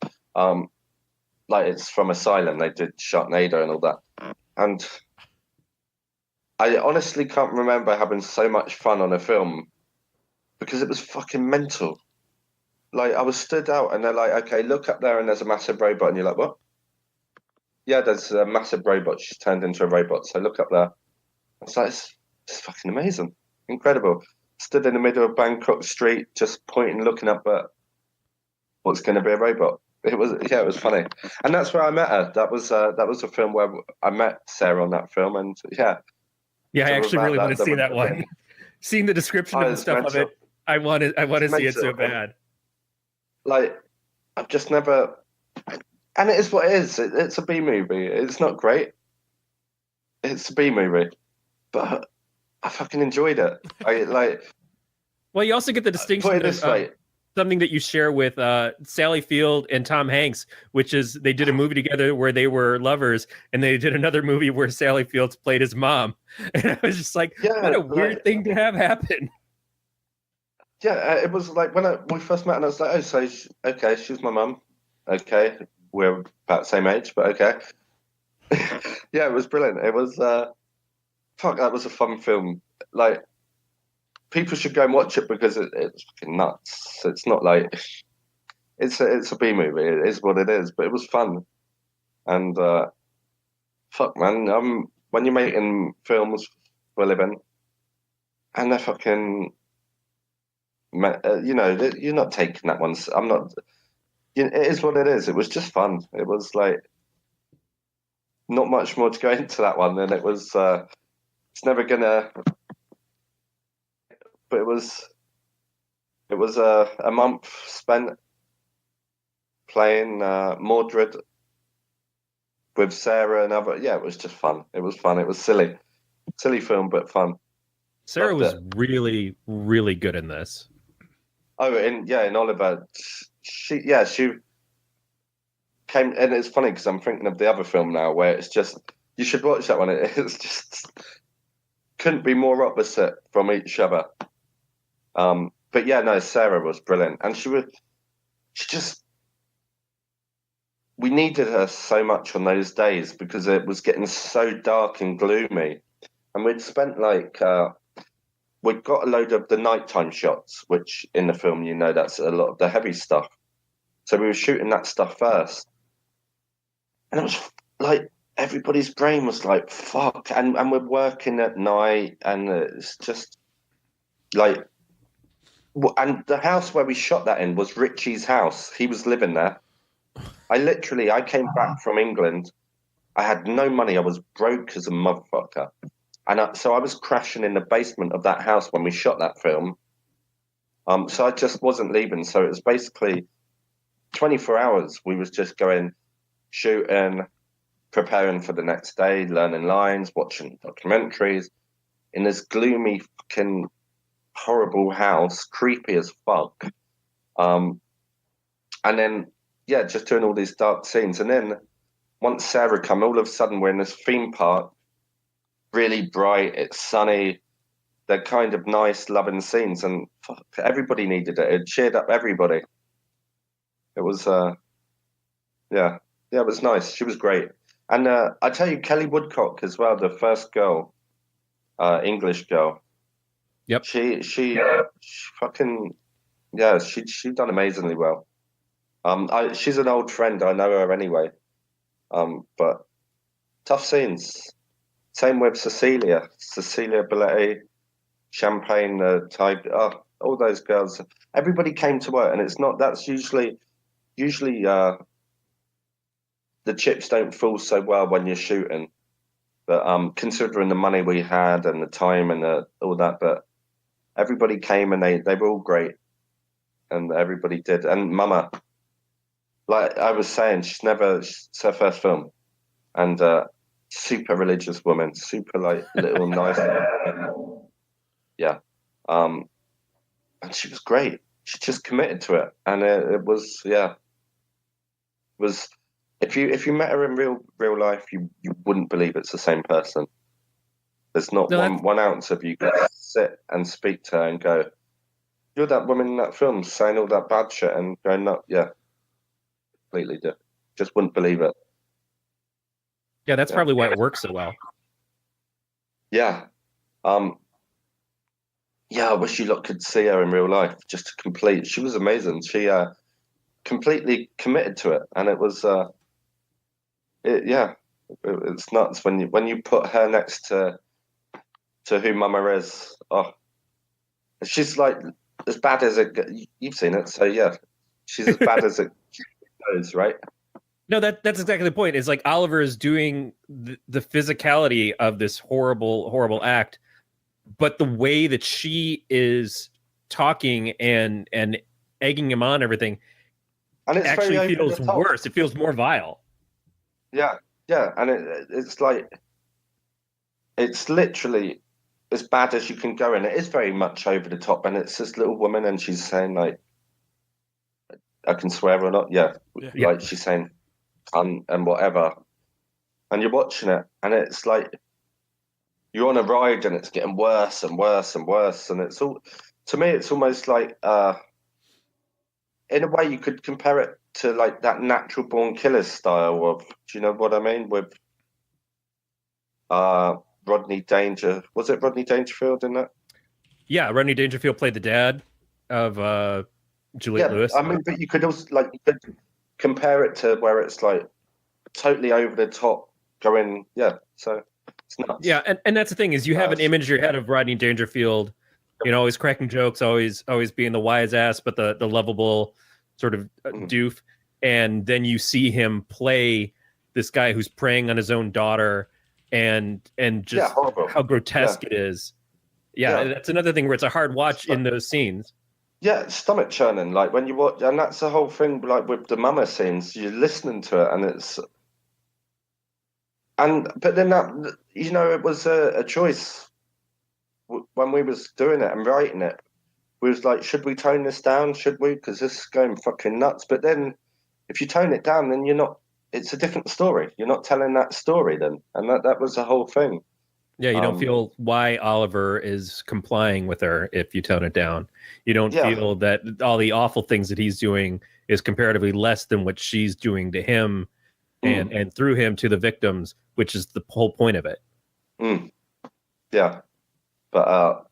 Like it's from Asylum. They did Sharknado and all that. And I honestly can't remember having so much fun on a film because it was fucking mental. Like I was stood out and they're like, okay, look up there and there's a massive robot. And you're like, what? Yeah, there's a massive robot. She's turned into a robot. So look up there. It's like, it's fucking amazing. Incredible. Stood in the middle of Bangkok Street, just pointing, looking up at what's going to be a robot. It was funny. And that's where I met her. That was a film where I met Sarah on that film. And yeah, I actually really want to see that one. Seeing the description of the stuff of it, I want to see it so bad. Like, I've just never, and it is what it is. It's a B movie. It's not great. It's a B movie, but I fucking enjoyed it. Well, you also get the distinction put it this way. Something that you share with Sally Field and Tom Hanks, which is they did a movie together where they were lovers, and they did another movie where Sally Fields played his mom. And I was just like, what a weird thing to have happen. Yeah, it was like when we first met, and I was like, oh, so okay, she's my mum. Okay, we're about the same age, but okay. Yeah, it was brilliant. It was, that was a fun film. Like, people should go and watch it because it's fucking nuts. It's not like it's a B movie. It is what it is, but it was fun. And man, when you're making films for a living, and they're fucking, you're not taking that one. I'm not. It is what it is. It was just fun. It was like not much more to go into that one, and it was. It's never gonna. But it was a month spent playing Mordred with Sarah and other. Yeah, it was just fun. It was fun. It was silly film, but fun. Sarah was really, really good in this. Oh, in Oliver, she came, and it's funny because I'm thinking of the other film now where it's just you should watch that one. It's just couldn't be more opposite from each other. But yeah, no, Sarah was brilliant, and we needed her so much on those days because it was getting so dark and gloomy, and we'd spent we'd got a load of the nighttime shots, which in the film, that's a lot of the heavy stuff. So we were shooting that stuff first, and it was like everybody's brain was like, fuck, and we're working at night, and it's just like. And the house where we shot that in was Richie's house. He was living there. I came back from England. I had no money. I was broke as a motherfucker. And so I was crashing in the basement of that house when we shot that film. So I just wasn't leaving. So it was basically 24 hours. We was just going, shooting, preparing for the next day, learning lines, watching documentaries in this gloomy fucking horrible house, creepy as fuck. And then, just doing all these dark scenes. And then once Sarah come, all of a sudden we're in this theme park, really bright, it's sunny. They're kind of nice, loving scenes, and fuck, everybody needed it. It cheered up everybody. It was, yeah, it was nice. She was great. And I tell you, Kelly Woodcock as well, the first girl, English girl. Yep. She fucking, yeah, she done amazingly well. She's an old friend. I know her anyway. But tough scenes. Same with Cecilia Belletti, Champagne, Type, all those girls. Everybody came to work, and it's not. That's usually the chips don't fall so well when you're shooting. But considering the money we had and the time and all that, but everybody came and they were all great, and everybody did. And Mama, like I was saying, it's her first film, and super religious woman, super like little nice, yeah. And she was great. She just committed to it, and it was was. If you met her in real life, you wouldn't believe it's the same person. There's not one ounce of you could sit and speak to her and go, "You're that woman in that film saying all that bad shit," and going, "No, yeah, completely different." Just wouldn't believe it. Yeah, that's probably why it works so well. Yeah, yeah. I wish you lot could see her in real life. Just to complete, she was amazing. She completely committed to it, and it was. It's nuts when you put her next to who Mama is. Oh, she's like as bad as it. You've seen it, so yeah, she's as bad as it goes, right? No, that's exactly the point. It's like Oliver is doing the physicality of this horrible act, but the way that she is talking and egging him on, everything, and it actually feels worse. It feels more vile. Yeah, and it's like it's literally as bad as you can go, and it is very much over the top. And it's this little woman, and she's saying like, "I can swear or not." Yeah. Like she's saying, and whatever. And you're watching it, and it's like you're on a ride, and it's getting worse and worse and worse. And it's all, to me, it's almost like, in a way, you could compare it to like that Natural Born Killers style of, do you know what I mean? With Rodney Danger. Was it Rodney Dangerfield in that? Yeah, Rodney Dangerfield played the dad of Juliette Lewis. I mean, but you could also compare it to where it's like totally over the top going, so it's nuts. Yeah, and that's the thing is you have an image in your head of Rodney Dangerfield, always cracking jokes, always being the wise ass, but the lovable sort of doof. And then you see him play this guy who's preying on his own daughter and just how grotesque it is. Yeah, that's another thing where it's a hard watch in those scenes. Yeah, it's stomach churning. Like when you watch, and that's the whole thing. Like with the Mama scenes, you're listening to it, and but then that it was a choice when we was doing it and writing it. We was like, should we tone this down? Should we? Because this is going fucking nuts. But then, if you tone it down, then you're not. It's a different story. You're not telling that story then, and that was the whole thing. Yeah, you don't feel why Oliver is complying with her if you tone it down. You don't feel that all the awful things that he's doing is comparatively less than what she's doing to him and through him to the victims, which is the whole point of it. Yeah. But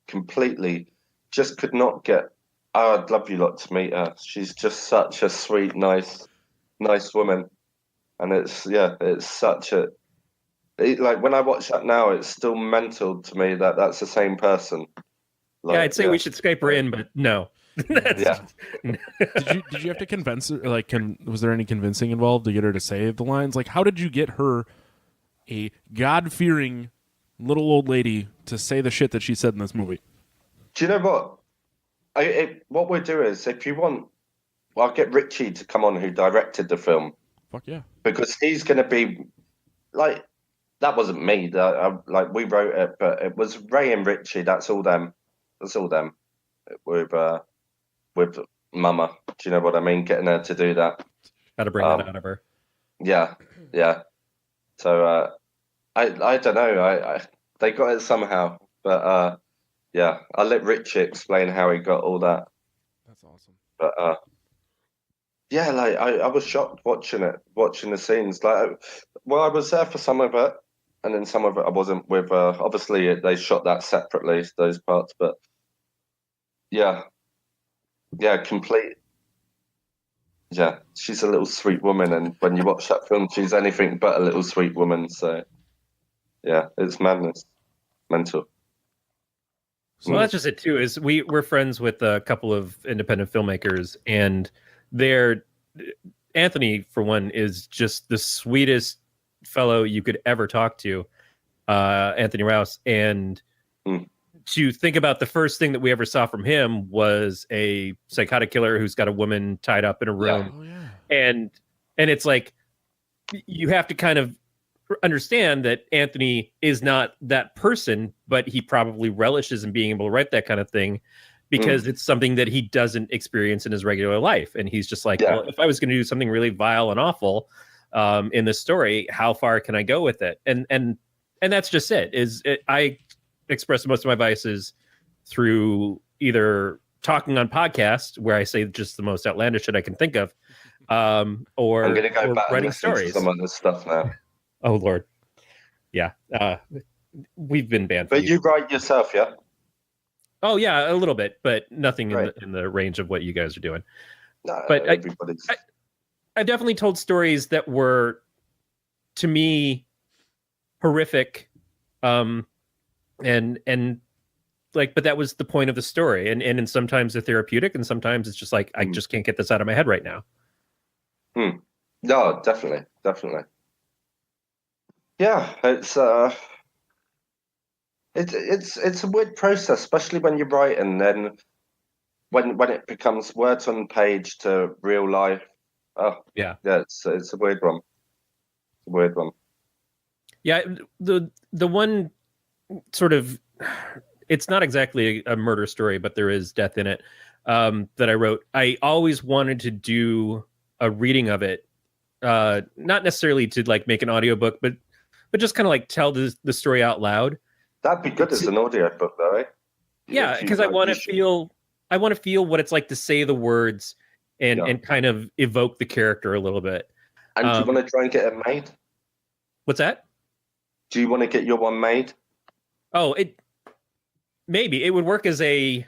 completely just could not get. I'd love you lot to meet her. She's just such a sweet, nice woman. And it's such a. Like when I watch that now, it's still mental to me that that's the same person. Like, I'd say we should Skype her in, but no. Did you have to convince her? Like, was there any convincing involved to get her to say the lines? Like, how did you get her, a God-fearing little old lady, to say the shit that she said in this movie? Do you know what? What we'll do is, if you want, I'll get Richie to come on, who directed the film. Fuck yeah! Because he's going to be like. That wasn't me. Like we wrote it, but it was Ray and Richie. That's all them. With Mama. Do you know what I mean? Getting her to do that. How to bring that out of her. Yeah, yeah. So I don't know. I they got it somehow, but yeah. I'll let Richie explain how he got all that. That's awesome. But yeah, like I was shocked watching the scenes. Like, well, I was there for some of it, and then some of it I wasn't with. Obviously, they shot that separately, those parts. But yeah, yeah, complete. Yeah, she's a little sweet woman, and when you watch that film, she's anything but a little sweet woman. So yeah, it's madness, mental. Well, that's just it too. Is we're friends with a couple of independent filmmakers, and they're Anthony, for one, is just the sweetest fellow you could ever talk to, Anthony Rouse. And to think about the first thing that we ever saw from him was a psychotic killer who's got a woman tied up in a room. Oh, yeah. And it's like, you have to kind of understand that Anthony is not that person, but he probably relishes in being able to write that kind of thing because it's something that he doesn't experience in his regular life. And he's just like, well, if I was going to do something really vile and awful in this story, how far can I go with it? And that's just it. I express most of my vices through either talking on podcasts where I say just the most outlandish shit I can think of, or, I'm gonna go back writing and listen stories. to some of this stuff now. Oh Lord, yeah. We've been banned. But you write yourself, yeah? Oh yeah, a little bit, but nothing in the range of what you guys are doing. No, but everybody's. I definitely told stories that were, to me, horrific, and like, but that was the point of the story, and sometimes they're therapeutic, and sometimes it's just like I just can't get this out of my head right now. No, definitely. Yeah, it's a weird process, especially when you write, and then when it becomes words on page to real life. Oh, yeah, it's a weird one. It's a weird one. Yeah, the one sort of, it's not exactly a murder story, but there is death in it, that I wrote. I always wanted to do a reading of it, not necessarily to like make an audiobook, but just kind of like tell the story out loud. That'd be good as an audiobook, though, eh? Yeah, because I want to feel what it's like to say the words and kind of evoke the character a little bit. And do you want to try and get it made? What's that? Do you want to get your one made? Oh, maybe it would work as a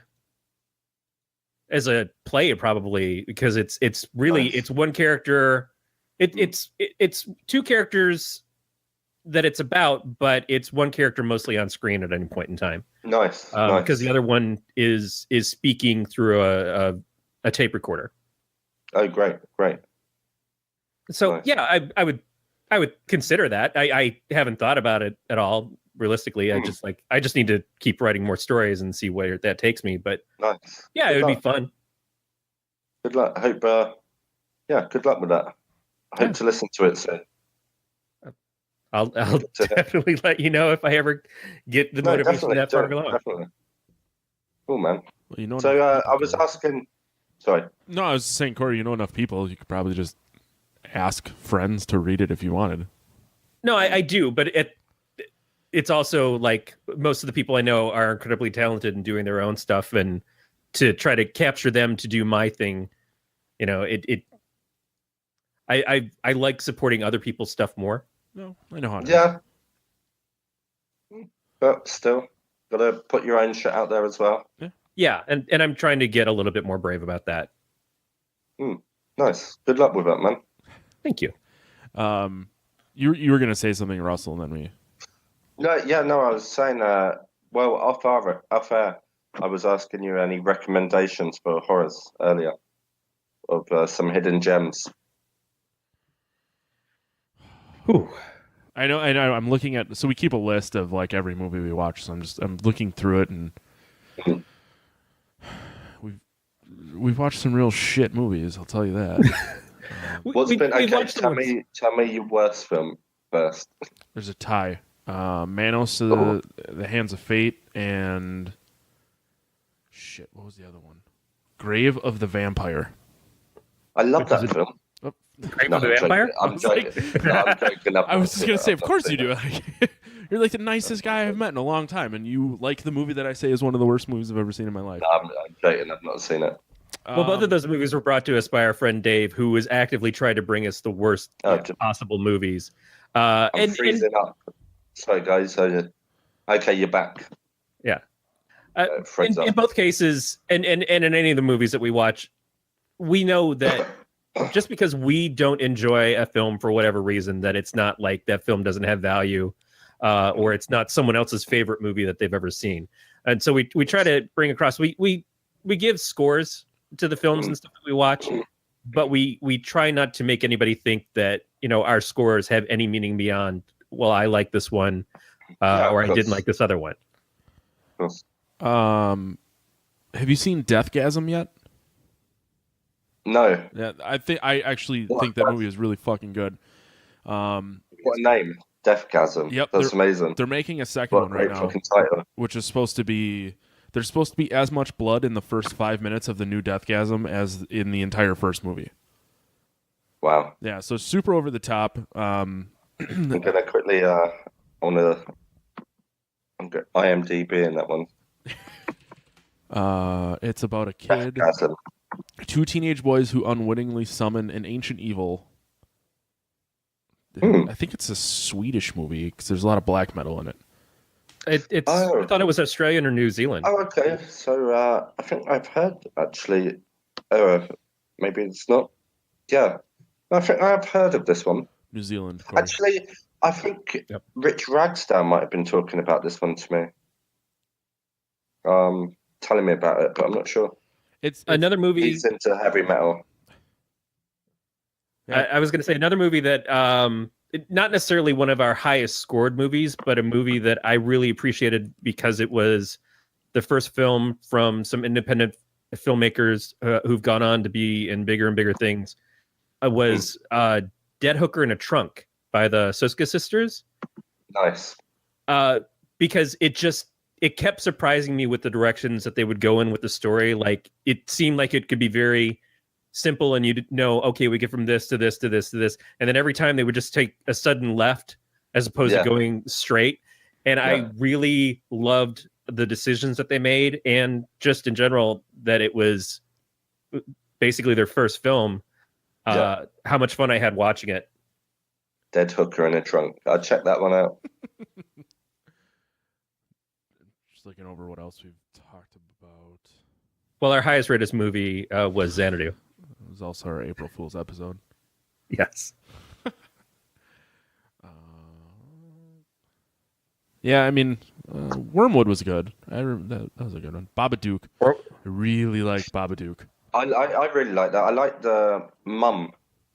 play, probably, because it's really it's one character. It's two characters that it's about, but it's one character mostly on screen at any point in time. Nice. Because the other one is speaking through a tape recorder. Oh, great. So nice. Yeah, I would consider that. I haven't thought about it at all. Realistically, I just need to keep writing more stories and see where that takes me. But nice. Yeah, it would be fun. Good luck. I hope. Good luck with that. I hope to listen to it soon. I'll definitely let you know if I ever get the motivation that far along. Definitely. Cool, man. Well, so I was asking. Sorry. No, I was saying, Corey, you know enough people. You could probably just ask friends to read it if you wanted. No, I do, but it's also like most of the people I know are incredibly talented in doing their own stuff, and to try to capture them to do my thing, I like supporting other people's stuff more. No, I know how to. Yeah. But still, gotta put your own shit out there as well. Yeah, and I'm trying to get a little bit more brave about that. Nice. Good luck with that, man. Thank you. You were gonna say something, Russell, and then we. No, I was saying, well, off air, I was asking you any recommendations for horrors earlier of some hidden gems. Ooh. I know. I'm looking at. So we keep a list of like every movie we watch. So I'm looking through it, and we've watched some real shit movies. I'll tell you that. Tell me your worst film first. There's a tie. Manos to the Hands of Fate, and shit. What was the other one? Grave of the Vampire. I love that film. Grateful to Empire? I'm joking. I'm joking. I was just gonna say, of course you do. You're like the nicest guy I've met in a long time, and you like the movie that I say is one of the worst movies I've ever seen in my life. No, I'm joking. I've not seen it. Well, both of those movies were brought to us by our friend Dave, who was actively trying to bring us the worst possible movies. I'm freezing up. Sorry, guys. Okay, you're back. Yeah. In both cases, and in any of the movies that we watch, we know that just because we don't enjoy a film for whatever reason, that it's not like that film doesn't have value, or it's not someone else's favorite movie that they've ever seen. And so we try to bring across, we give scores to the films and stuff that we watch, but we try not to make anybody think that, our scores have any meaning beyond, well, I like this one, or I didn't like this other one. Have you seen Deathgasm yet? No. Yeah, I actually think that movie is really fucking good. What a name, Deathgasm. Yep, that's amazing. They're making a second one right now, which is supposed to be. There's supposed to be as much blood in the first 5 minutes of the new Deathgasm as in the entire first movie. Wow. Yeah, so super over the top. I'm gonna quickly I'm IMDb in that one. It's about a kid. Deathgasm. Two teenage boys who unwittingly summon an ancient evil. I think it's a Swedish movie because there's a lot of black metal in it. I thought it was Australian or New Zealand. Oh, okay. So I think I've heard actually. Maybe it's not. Yeah, I think I've heard of this one. New Zealand. Actually, I think Rich Ragsdale might have been talking about this one to me. Telling me about it, but I'm not sure. It's another movie. He's into heavy metal. Yeah. I was going to say another movie that, not necessarily one of our highest scored movies, but a movie that I really appreciated because it was the first film from some independent filmmakers who've gone on to be in bigger and bigger things. Was Dead Hooker in a Trunk by the Suska sisters. Nice. Because it kept surprising me with the directions that they would go in with the story. Like, it seemed like it could be very simple and you'd know, okay, we get from this to this to this to this. And then every time they would just take a sudden left as opposed to going straight. And I really loved the decisions that they made, and just in general that it was basically their first film. How much fun I had watching it. Dead Hooker in a Trunk. I'll check that one out. Just looking over what else we've talked about. Well, our highest rated movie was Xanadu. It was also our April Fool's episode. Yes. Yeah, I mean, Wormwood was good. That was a good one. Babadook. I really liked Babadook. I really like that. I like the mum.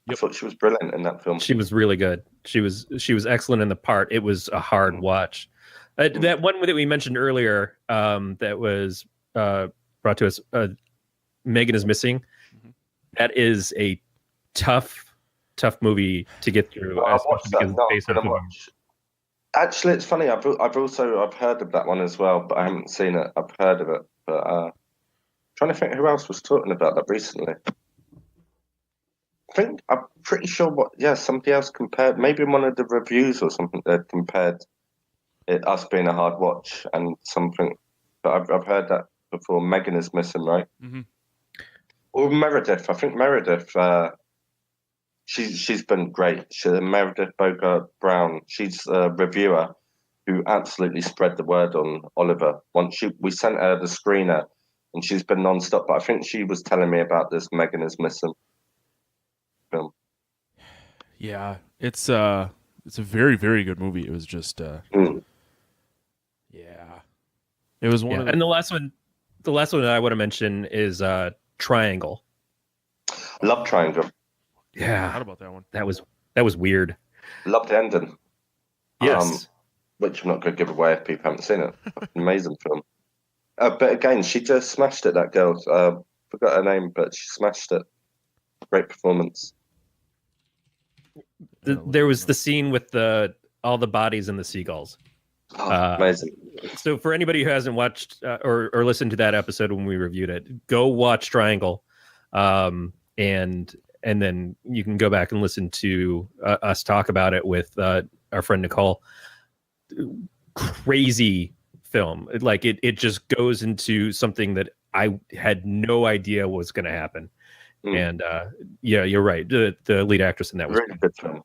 I thought she was brilliant in that film. She was really good. She was excellent in the part. It was a hard watch. That one that we mentioned earlier, that was brought to us, Megan is Missing. Mm-hmm. That is a tough movie to get through. Actually, it's funny. I've heard of that one as well, but I haven't seen it. I've heard of it, but trying to think who else was talking about that recently. I'm pretty sure somebody else compared, maybe in one of the reviews or something, they compared it us being a hard watch and something. But I've heard that before. Megan is Missing, right? Mm-hmm. Or Meredith. I think Meredith. She's been great. Meredith Bogart Brown. She's a reviewer who absolutely spread the word on Oliver. We sent her the screener, and she's been non-stop. But I think she was telling me about this Megan is Missing film. Yeah, it's a very, very good movie. It was just it was one of the... And the last one that I want to mention is Triangle. Love Triangle. Yeah, I forgot about that one. That was weird. Love the ending. Yes. Which I'm not going to give away if people haven't seen it. Amazing film. But again, she just smashed it, that girl. Forgot her name, but she smashed it. Great performance. There was the scene with all the bodies and the seagulls. Amazing. So for anybody who hasn't watched or listened to that episode when we reviewed it, go watch Triangle. And and then you can go back and listen to us talk about it with our friend Nicole. Crazy film. Like it just goes into something that I had no idea was going to happen. And yeah, you're right. The lead actress in that was really good film.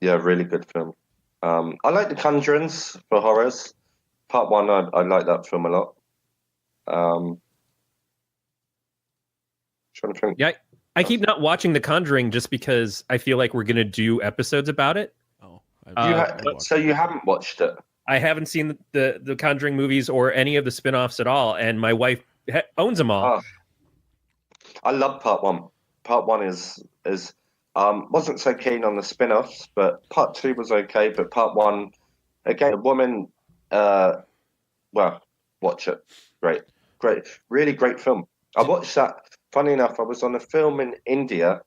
Yeah, really good film. I like The Conjurings for horrors. Part 1, I like that film a lot. Trying to think. Yeah, I keep not watching The Conjuring just because I feel like we're going to do episodes about it. Oh, So you haven't watched it? I haven't seen the Conjuring movies or any of the spin-offs at all, and my wife owns them all. I love Part 1. Part 1 is wasn't so keen on the spin-offs, but Part 2 was okay. But Part 1, again, a woman. Well, watch it. Great, really great film. I watched that. Funny enough, I was on a film in India,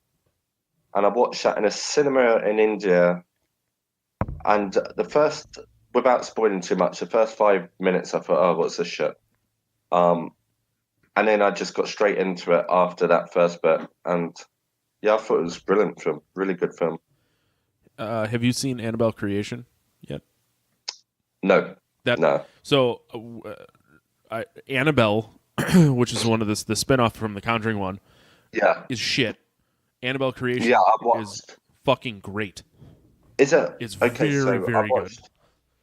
and I watched that in a cinema in India. And without spoiling too much, the first 5 minutes, I thought, "Oh, what's this shit?" And then I just got straight into it after that first bit, and yeah, I thought it was a brilliant film, really good film. Have you seen Annabelle Creation yet? No. No. So, Annabelle, which is one of the spinoff from the Conjuring one, is shit. Annabelle Creation is fucking great. Is it? It's okay, very good.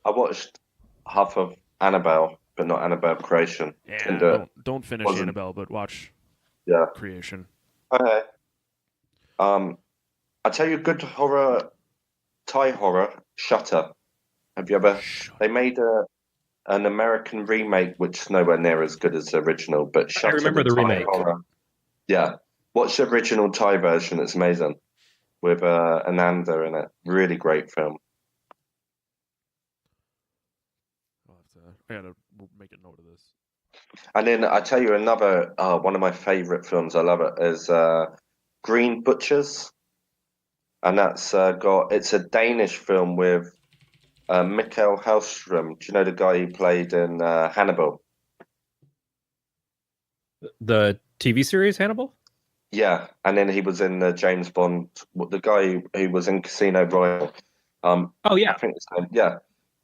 I watched half of Annabelle, but not Annabelle Creation. Yeah, don't finish Annabelle, but watch Creation. Okay. I tell you, good horror, Thai horror, Shutter. Have you ever? They made an American remake, which is nowhere near as good as the original. But Shutter, I remember the remake. Horror. Yeah, watch the original Thai version. It's amazing, with Ananda in it. Really great film. I gotta make a note of this. And then I tell you another one of my favorite films. I love it is Green Butchers, and that's it's a Danish film with Mikael Hellström. Do you know the guy who played in Hannibal? The TV series Hannibal? Yeah, and then he was in James Bond. The guy who was in Casino Royale. Oh yeah, I think it's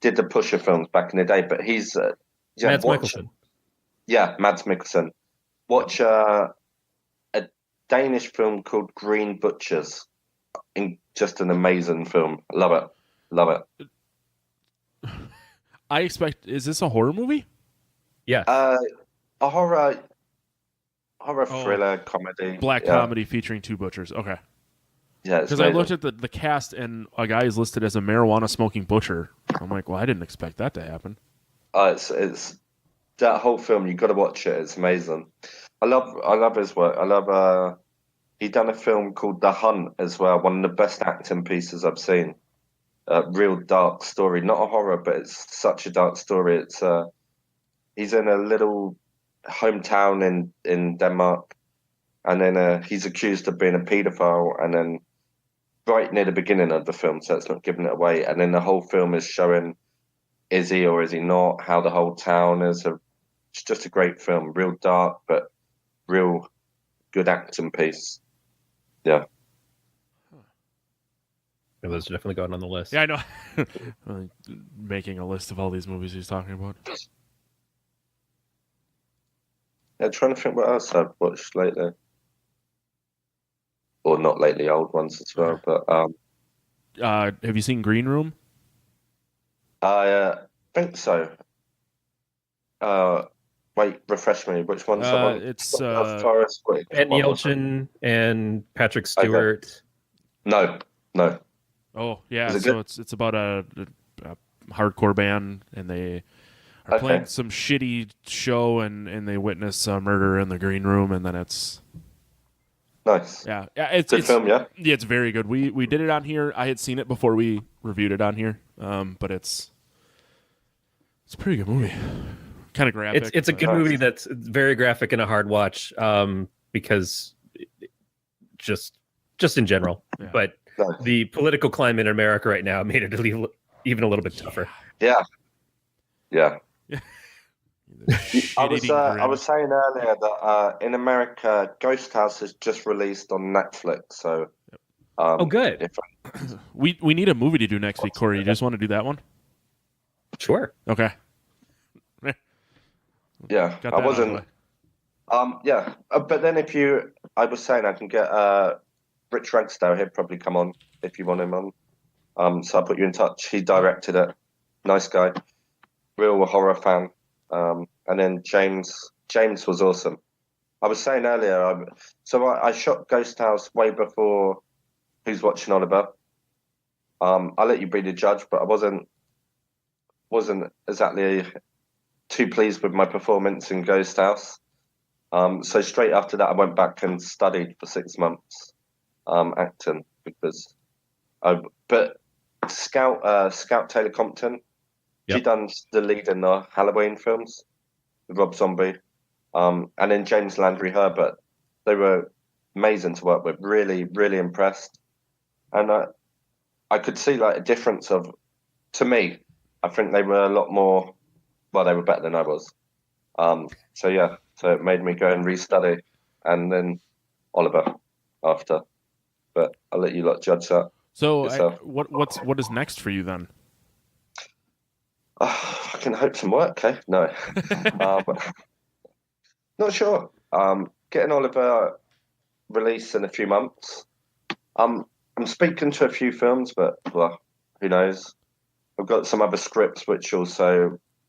did the Pusher films back in the day. But he's Mads Mikkelsen. Yeah, Mads Mikkelsen. Watch a Danish film called Green Butchers. Just an amazing film. Love it. I expect. Is this a horror movie? Yeah. A horror thriller comedy. Black comedy featuring two butchers. Okay. Yeah, because I looked at the cast and a guy is listed as a marijuana smoking butcher. I'm like, well, I didn't expect that to happen. It's that whole film. You got to watch it. It's amazing. I love his work. I love. He done a film called The Hunt as well. One of the best acting pieces I've seen. Real dark story, not a horror, but it's such a dark story. It's he's in a little hometown in Denmark, and then he's accused of being a paedophile, and then right near the beginning of the film, so it's not giving it away, and then the whole film is showing is he or is he not, how the whole town is. It's just a great film, real dark, but real good acting piece. Yeah. Those are definitely going on the list. Yeah, I know. Making a list of all these movies he's talking about. Yeah, trying to think what else I've watched lately. Or not lately, old ones as well. But have you seen Green Room? I think so. Wait, refresh me. Which one's the one? It's Forrest Ed Yelchin and Patrick Stewart. Okay. No. Oh yeah, so it's about a hardcore band, and they are playing some shitty show, and they witness a murder in the green room, and then it's nice. Yeah, it's good film. Yeah, it's very good. We did it on here. I had seen it before we reviewed it on here, but it's a pretty good movie. Kind of graphic. It's a good movie that's very graphic and a hard watch, because just in general, but. The political climate in America right now made it even a little bit tougher. Yeah. I was saying earlier that in America, Ghost House is just released on Netflix. So, oh, good. We need a movie to do next week, Corey. You just want to do that one? Sure. Okay. Yeah, Got I that wasn't. Yeah, but then I was saying I can get Rich Ragsdale. He'd probably come on if you want him on. So I'll put you in touch. He directed it. Nice guy, real horror fan. And then James was awesome. I was saying earlier, I shot Ghost House way before Who's Watching Oliver. I'll let you be the judge, but I wasn't exactly too pleased with my performance in Ghost House. So straight after that, I went back and studied for 6 months acting because. But Scout Taylor Compton, she done the lead in the Halloween films with Rob Zombie, and then James Landry Herbert. They were amazing to work with. Really, really impressed, and I could see like a difference to me. I think they were a lot more. Well, they were better than I was. So it made me go and restudy, and then Oliver after. But I'll let you lot judge that. So what is next for you then? I can hope some work, eh? No. Not sure. Getting Oliver released in a few months. I'm speaking to a few films, but well, who knows? I've got some other scripts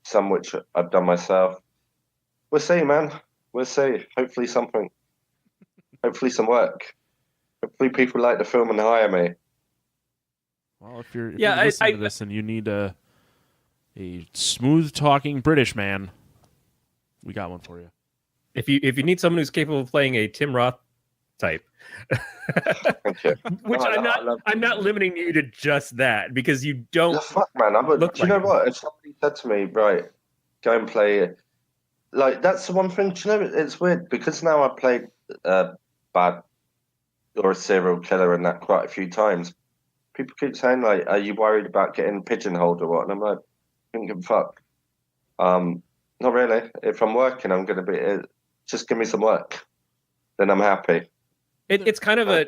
some which I've done myself. We'll see, man. We'll see. Hopefully something. Hopefully some work. Hopefully people like the film and hire me. Well, if you're listening to this and you need a smooth-talking British man, we got one for you. If you need someone who's capable of playing a Tim Roth type, which I'm not limiting you to just that because you don't. The fuck, man! Do you know what? If somebody said to me, right, go and play, like that's the one thing. Do you know it's weird because now I played bad or a serial killer and that quite a few times. People keep saying like, "Are you worried about getting pigeonholed or what?" And I'm like, "I don't give a fuck." Not really. If I'm working, I'm going to be. Just give me some work, then I'm happy. It's kind of a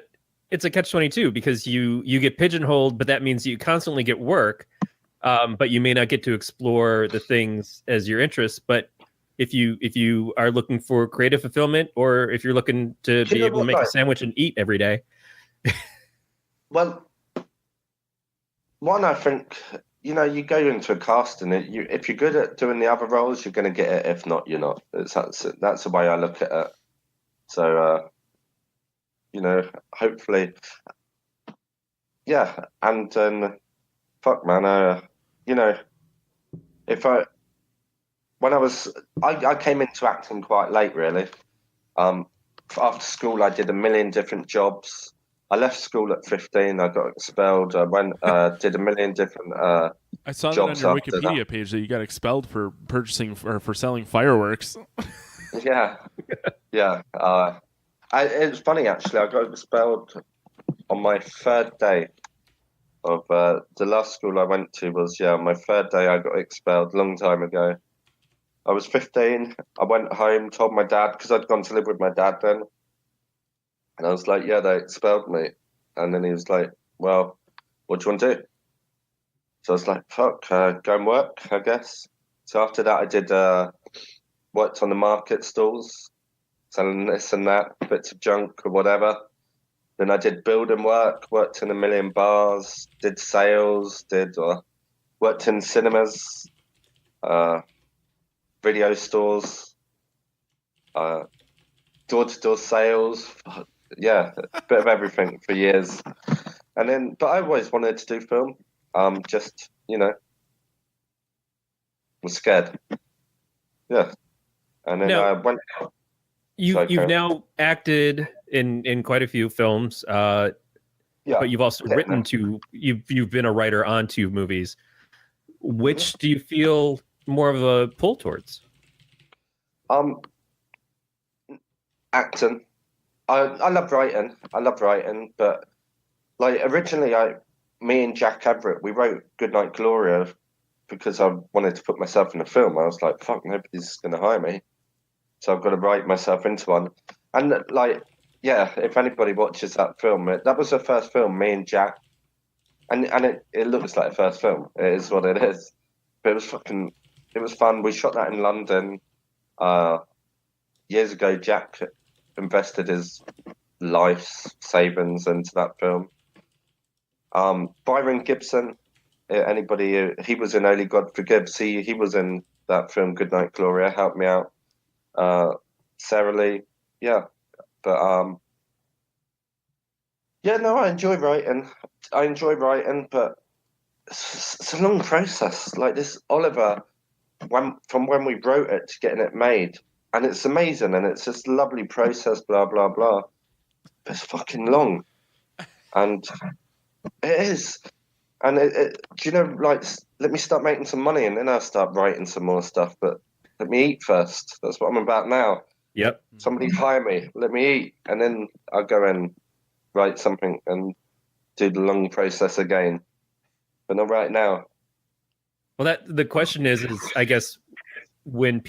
catch-22 because you get pigeonholed, but that means you constantly get work, but you may not get to explore the things as your interests. But if you are looking for creative fulfillment, or if you're looking to be able to make a sandwich and eat every day, well, one I think you go into a casting. If you're good at doing the other roles, you're going to get it. If not, you're not. That's the way I look at it. So. Hopefully, yeah, and fuck, man, I came into acting quite late, really. After school, I did a million different jobs. I left school at 15. I got expelled. I went, did a million different I saw that jobs on your Wikipedia page that you got expelled for purchasing or for selling fireworks. Yeah, yeah. It's funny, actually. I got expelled on my third day of the last school I went to was, my third day I got expelled a long time ago. I was 15. I went home, told my dad, because I'd gone to live with my dad then. And I was like, yeah, they expelled me. And then he was like, well, what do you want to do? So I was like, fuck, go and work, I guess. So after that, I did worked on the market stalls, selling this and that, bits of junk or whatever. Then I did building work, worked in a million bars, did sales, worked in cinemas, video stores, door-to-door sales. Yeah, a bit of everything for years. And then, but I always wanted to do film. Just, was scared. Yeah. And then I went. You've now acted in quite a few films, but you've also written you've been a writer on 2 movies. Which do you feel more of a pull towards? Acting. I love writing. But like originally, me and Jack Everett, we wrote Goodnight Gloria because I wanted to put myself in a film. I was like, fuck, nobody's going to hire me. So I've got to write myself into one. And like, yeah, if anybody watches that film, that was the first film, me and Jack. And it looks like a first film. It is what it is. But it was fun. We shot that in London. Years ago, Jack invested his life's savings into that film. Byron Gibson, anybody, he was in Only God Forgives. He was in that film, Goodnight Gloria, helped me out. Sarah Lee, yeah. But yeah, no, I enjoy writing, but it's a long process. Like this, Oliver, from when we wrote it to getting it made, and it's amazing, and it's this lovely process, blah blah blah. But it's fucking long, and it is. And do you know, like, let me start making some money, and then I'll start writing some more stuff. But let me eat first. That's what I'm about now. Yep. Somebody hire me. Let me eat, and then I'll go and write something and do the long process again. But not right now. Well, the question is I guess when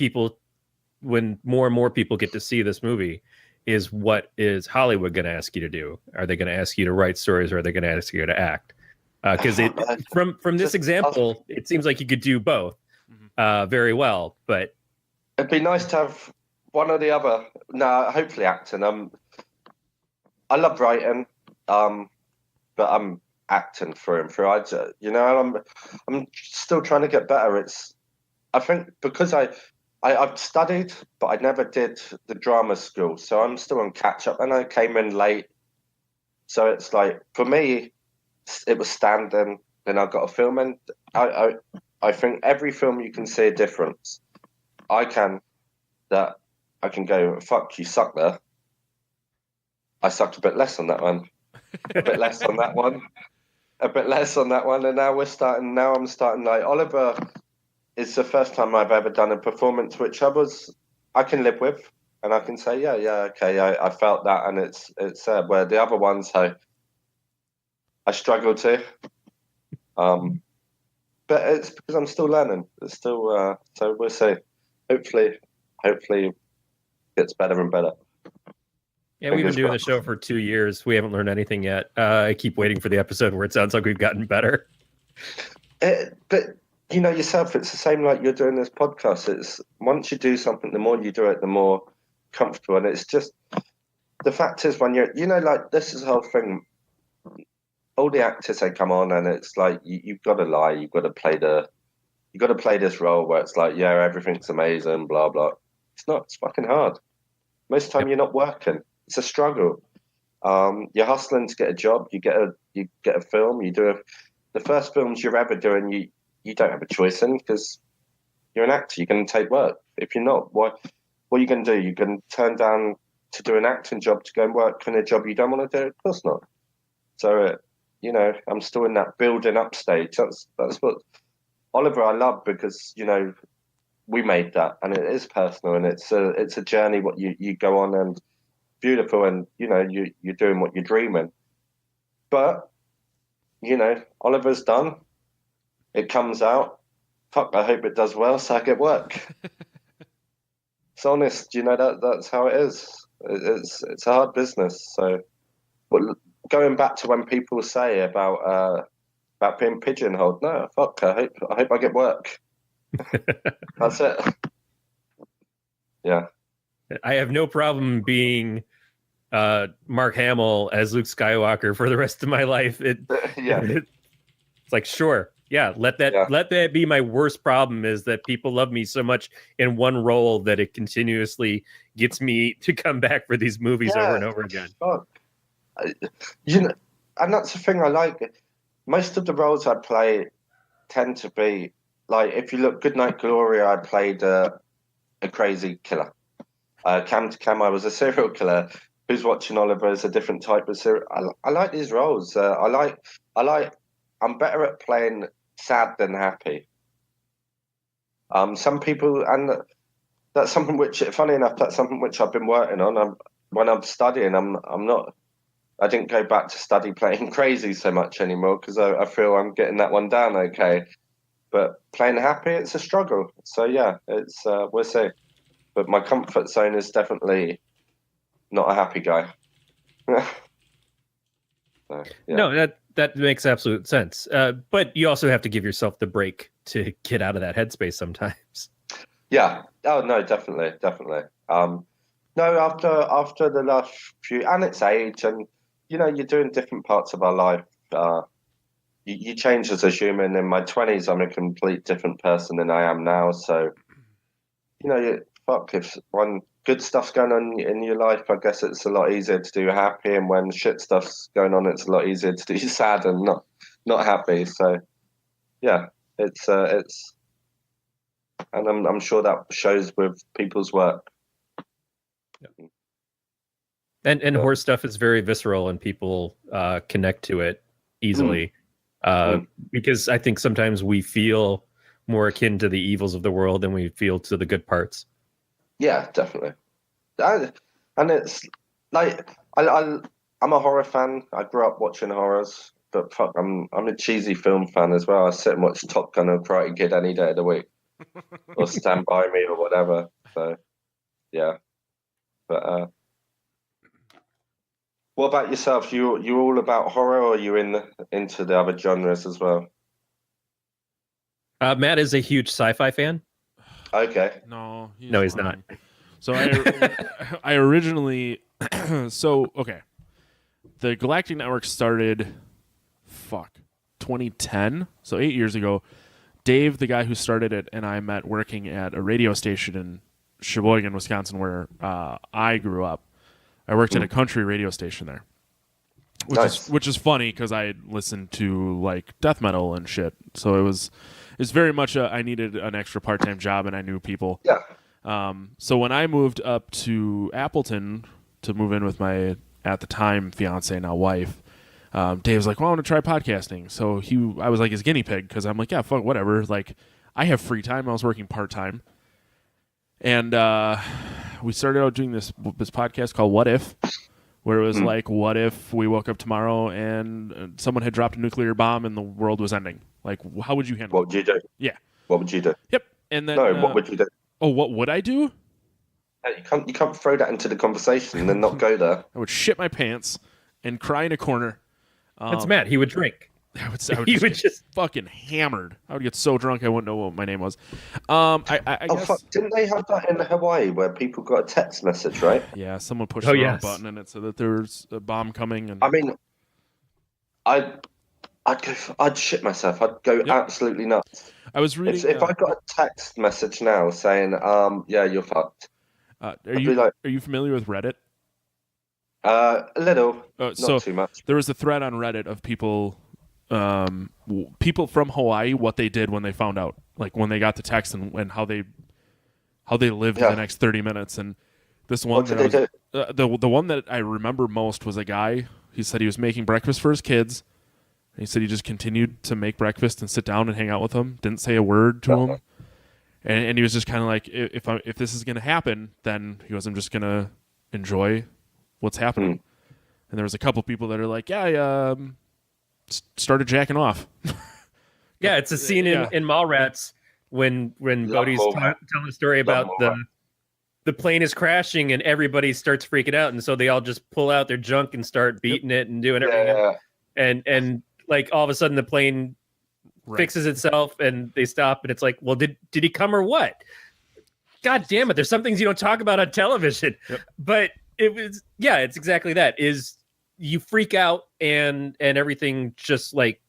more and more people get to see this movie, is what is Hollywood going to ask you to do? Are they going to ask you to write stories, or are they going to ask you to act? Because from this example, it seems like you could do both very well. But it'd be nice to have one or the other. No, hopefully acting. I love writing, but I'm acting through and through. I'm still trying to get better. I think because I've studied, but I never did the drama school, so I'm still on catch up, and I came in late. So it's like, for me, it was standing. Then I got a film, and I think every film you can see a difference. I can go, fuck, you suck there. I sucked a bit less on that one. A bit less on that one. A bit less on that one. And now I'm starting like Oliver is the first time I've ever done a performance which I can live with, and I can say, yeah, okay, I felt that, and it's where the other ones I struggle to. But it's because I'm still learning. It's still so we'll see. Hopefully it gets better and better. Yeah, we've been doing the show for 2 years. We haven't learned anything yet. I keep waiting for the episode where it sounds like we've gotten better. But you know yourself, it's the same like you're doing this podcast. It's once you do something, the more you do it, the more comfortable. And it's just, the fact is, when like, this is the whole thing. All the actors, they come on, and it's like you've got to lie. You've got to play this role where it's like, yeah, everything's amazing, blah blah. It's not. It's fucking hard. Most of the time, you're not working. It's a struggle. You're hustling to get a job. You get a film. The first films you're ever doing. You don't have a choice in, because you're an actor. You're going to take work. If you're not, what are you going to do? You're going to turn down to do an acting job to go and work in a job you don't want to do? Of course not. So, I'm still in that building up stage. That's what Oliver I love, because, we made that, and it is personal, and it's a journey what you go on, and beautiful, and, you're doing what you're dreaming. But, Oliver's done. It comes out. Fuck, I hope it does well, so I get work. It's honest, that's how it is. It's a hard business. So, but going back to when people say about being pigeonholed, no, fuck. I hope I get work. That's it. Yeah. I have no problem being Mark Hamill as Luke Skywalker for the rest of my life. It's like, sure. Yeah, let that be my worst problem, is that people love me so much in one role that it continuously gets me to come back for these movies over and over again. And that's the thing I like. Most of the roles I play tend to be like, if you look, Goodnight Gloria, I played a crazy killer. Cam to Cam, I was a serial killer. Who's Watching Oliver is a different type of serial. I like these roles. I'm better at playing sad than happy. Some people, and that's something which, funny enough, that's something which I've been working on. When I'm studying, I didn't go back to study playing crazy so much anymore, because I feel I'm getting that one down okay. But playing happy, it's a struggle. So yeah, it's we'll see. But my comfort zone is definitely not a happy guy. So, yeah. No, that makes absolute sense. But you also have to give yourself the break to get out of that headspace sometimes. Yeah. Oh no, definitely. No, after the last few, and it's age, and you're doing different parts of our life. You change as a human. In my 20s, I'm a complete different person than I am now. So, if when good stuff's going on in your life, I guess it's a lot easier to do happy, and when shit stuff's going on, it's a lot easier to do sad and not happy. So, yeah, it's and I'm sure that shows with people's work. And horror stuff is very visceral, and people connect to it easily. Because I think sometimes we feel more akin to the evils of the world than we feel to the good parts. Yeah, definitely. And it's like I'm a horror fan. I grew up watching horrors, but fuck, I'm a cheesy film fan as well. I sit and watch Top Gun or Karate Kid any day of the week, or Stand By Me or whatever. So yeah, but what about yourself? You all about horror, or are you into the other genres as well? Matt is a huge sci-fi fan. Okay. No, he's not. So I originally, okay. The Galactic Network started, 2010, so 8 years ago. Dave, the guy who started it, and I met working at a radio station in Sheboygan, Wisconsin, where I grew up. I worked at a country radio station there, which is funny because I listened to like death metal and shit. So it's very much I needed an extra part-time job, and I knew people. Yeah. So when I moved up to Appleton to move in with my at the time fiance, now wife, Dave was like, "Well, I want to try podcasting." So I was like his guinea pig because I'm like, "Yeah, fuck, whatever." Like I have free time. I was working part-time, and we started out doing this podcast called What If, where it was like, what if we woke up tomorrow and someone had dropped a nuclear bomb and the world was ending? Like, how would you handle it? What would you do? Yeah. What would you do? Yep. And then what would you do? Oh, what would I do? You can't throw that into the conversation and then not go there. I would shit my pants and cry in a corner. That's Matt. He would drink. I would just fucking hammered. I would get so drunk I wouldn't know what my name was. I guess... fuck! Didn't they have that in Hawaii where people got a text message, right? Yeah, someone pushed the wrong button and it said that there was a bomb coming. And I mean, I'd shit myself. I'd go absolutely nuts. I was reading. If I got a text message now saying, "Yeah, you're fucked," are you familiar with Reddit? A little, not too much. There was a thread on Reddit of people from Hawaii, what they did when they found out, like when they got the text and how they lived the next 30 minutes. And this one, the one that I remember most was a guy. He said he was making breakfast for his kids. And he said he just continued to make breakfast and sit down and hang out with them. Didn't say a word to him. And he was just kind of like, if this is going to happen, then he goes, I'm just going to enjoy what's happening. And there was a couple people that are like, yeah, I started jacking off. Yeah, it's a scene in Mallrats when Bodhi's telling a story about the plane is crashing and everybody starts freaking out, and so they all just pull out their junk and start beating it and doing everything. And like all of a sudden the plane fixes itself and they stop, and it's like, well, did he come or what? God damn it! There's some things you don't talk about on television, but it was it's exactly that. Is you freak out and everything just like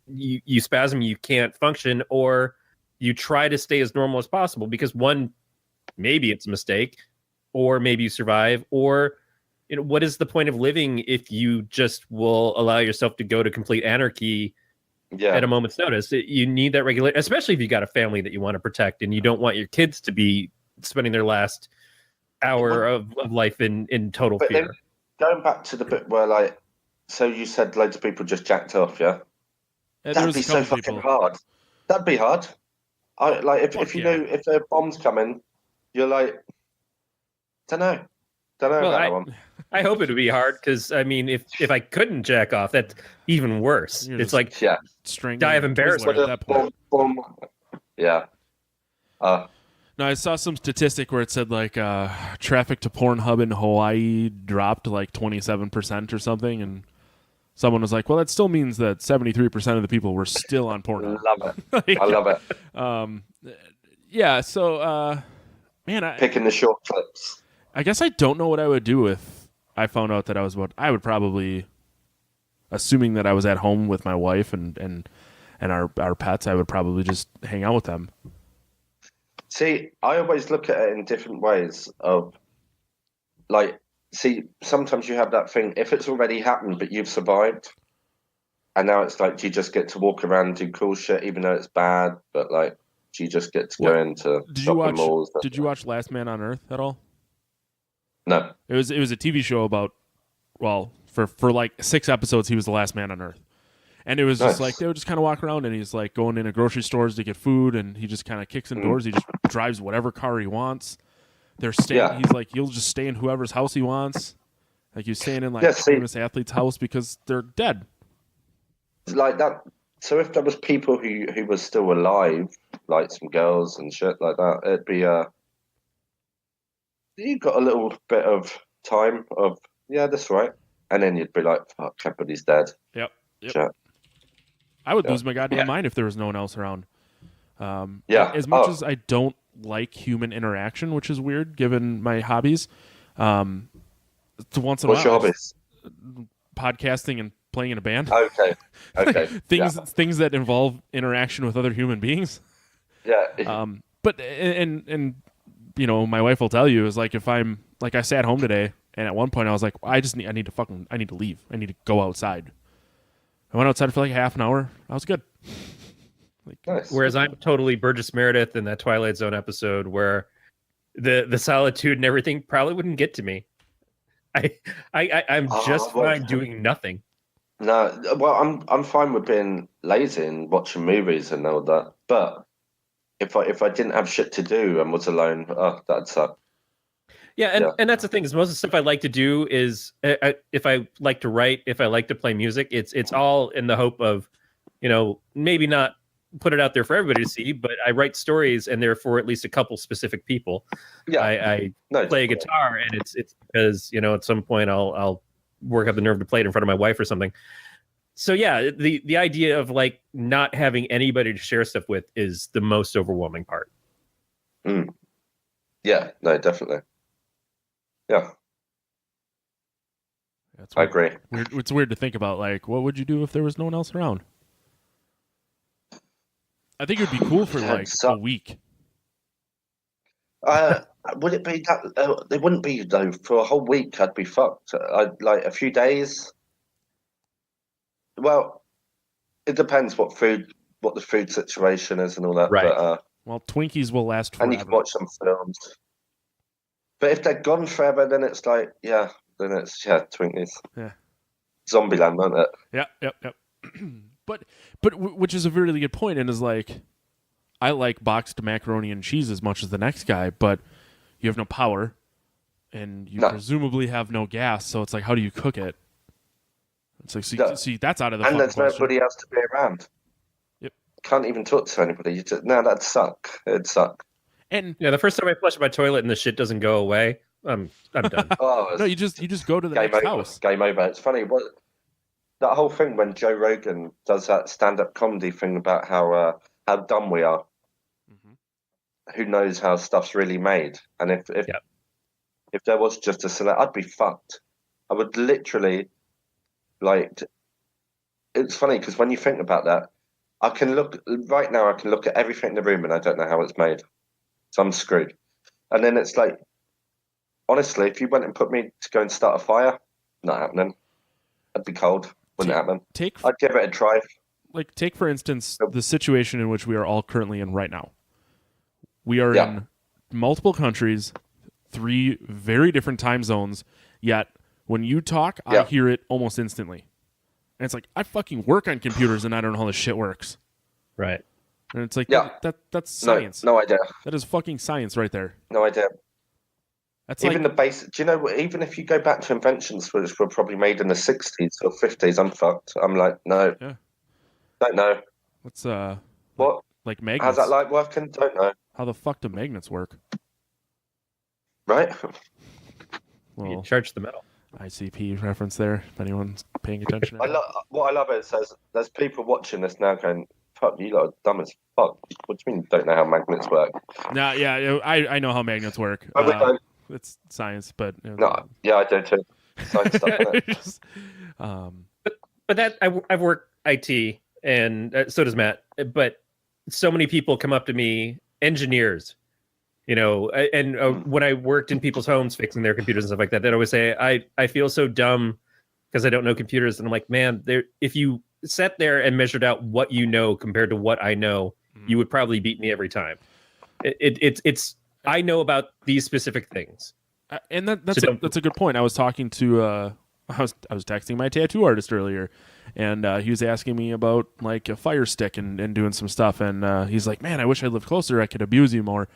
you spasm, you can't function, or you try to stay as normal as possible because maybe it's a mistake, or maybe you survive, or what is the point of living if you just will allow yourself to go to complete anarchy at a moment's notice? You need that regulation, especially if you got a family that you want to protect and you don't want your kids to be spending their last hour of life in total fear. Then, going back to the bit where so you said loads of people just jacked off, that'd be so fucking hard. That'd be hard. If you know if there are bombs coming, you're like, don't know about that one. I hope it would be hard because I mean, if I couldn't jack off, that's even worse. It's like die of embarrassment at that point. Yeah. No, I saw some statistic where it said like traffic to Pornhub in Hawaii dropped like 27% or something, and someone was like, "Well, that still means that 73% of the people were still on Pornhub." Love it. I love it. Yeah. So, man, Picking the short clips. I guess I don't know what I would do if I found out that I was what I would probably, assuming that I was at home with my wife and our pets, I would probably just hang out with them. See, I always look at it in different ways of like, see, sometimes you have that thing, if it's already happened, but you've survived, and now it's like, do you just get to walk around and do cool shit, even though it's bad, but like, do you just get to go into shopping malls? Did you watch Last Man on Earth at all? No. It was a TV show about, well, for like 6 episodes, he was the last man on Earth. And it was just like, they would just kind of walk around, and he's like going into grocery stores to get food, and he just kind of kicks in doors. He just drives whatever car he wants. They're staying. Yeah. He's like, he'll just stay in whoever's house he wants. Like he's staying in like famous athlete's house because they're dead. Like that. So if there was people who were still alive, like some girls and shit like that, it'd be you got a little bit of time of that's right, and then you'd be like, fuck, everybody's dead. Yep. Shit. I would lose my goddamn mind if there was no one else around. As much as I don't like human interaction, which is weird given my hobbies, once in a while. What's your hobbies? Podcasting and playing in a band. Okay. Things that involve interaction with other human beings. Yeah. But and you know, my wife will tell you is like, if I'm like, I sat home today, and at one point I was like, I need to leave. I need to go outside. I went outside for like half an hour. I was good. Nice. Whereas I'm totally Burgess Meredith in that Twilight Zone episode where the solitude and everything probably wouldn't get to me. I'm just fine doing nothing. No, well, I'm fine with being lazy and watching movies and all that. But if I didn't have shit to do and was alone, that'd suck. Yeah, and that's the thing is most of the stuff I like to do is if I like to write, if I like to play music, it's all in the hope of, you know, maybe not put it out there for everybody to see, but I write stories and they're for at least a couple specific people. Yeah, I play a guitar and it's because, you know, at some point I'll work up the nerve to play it in front of my wife or something. So yeah, the idea of like not having anybody to share stuff with is the most overwhelming part. Yeah, no, definitely. Yeah, I agree. It's weird to think about, like, what would you do if there was no one else around? I think it would be cool for like a week. Would it be that? It wouldn't be though. For a whole week, I'd be fucked. I'd like a few days. Well, it depends what the food situation is and all that. Right. But, well, Twinkies will last forever. And you can watch some films. But if they're gone forever, then it's like, Twinkies. Yeah. Zombieland, aren't it? Yep. But which is a really good point, and is like, I like boxed macaroni and cheese as much as the next guy, but you have no power, and you presumably have no gas, so it's like, how do you cook it? It's like, see, that's out of the. And there's nobody else to be around. Yep. Can't even talk to anybody. That'd suck. It'd suck. And the first time I flush my toilet and the shit doesn't go away, I'm done. No, you just go to the next house. Game over. It's funny that whole thing when Joe Rogan does that stand-up comedy thing about how dumb we are. Mm-hmm. Who knows how stuff's really made? And if there was just a select, I'd be fucked. I would literally like. It's funny because when you think about that, I can look at everything in the room and I don't know how it's made. So I'm screwed. And then it's like, honestly, if you went and put me to go and start a fire, not happening. I'd be cold. Wouldn't happen. I'd give it a try. Like, take, for instance, the situation in which we are all currently in right now. We are in multiple countries, 3 very different time zones, yet when you talk, I hear it almost instantly. And it's like, I fucking work on computers and I don't know how this shit works. Right. And it's like, that's science. No idea. That is fucking science right there. No idea. That's even the basic. Do you know? Even if you go back to inventions which were probably made in the 60s or 50s, I'm fucked. I'm like, no, don't know. What's what? Like magnets. How's that like working? Don't know. How the fuck do magnets work? Right? Well, You charge the metal. ICP reference there, if anyone's paying attention. What I love is there's people watching this now going, fuck, you lot are dumb as fuck. What do you mean you don't know how magnets work? Nah, yeah, I know how magnets work. But we don't. It's science, but No, yeah, I do too. Science stuff, isn't it? Just, But that I've worked IT, and so does Matt. But so many people come up to me, engineers, and when I worked in people's homes fixing their computers and stuff like that, they'd always say, I feel so dumb because I don't know computers. And I'm like, man, if you sat there and measured out what you know compared to what I know, you would probably beat me every time. It's I know about these specific things. And that's a good point. I was talking to I was texting my tattoo artist earlier, and he was asking me about like a fire stick and doing some stuff, and he's like, man, I wish I lived closer, I could abuse you more.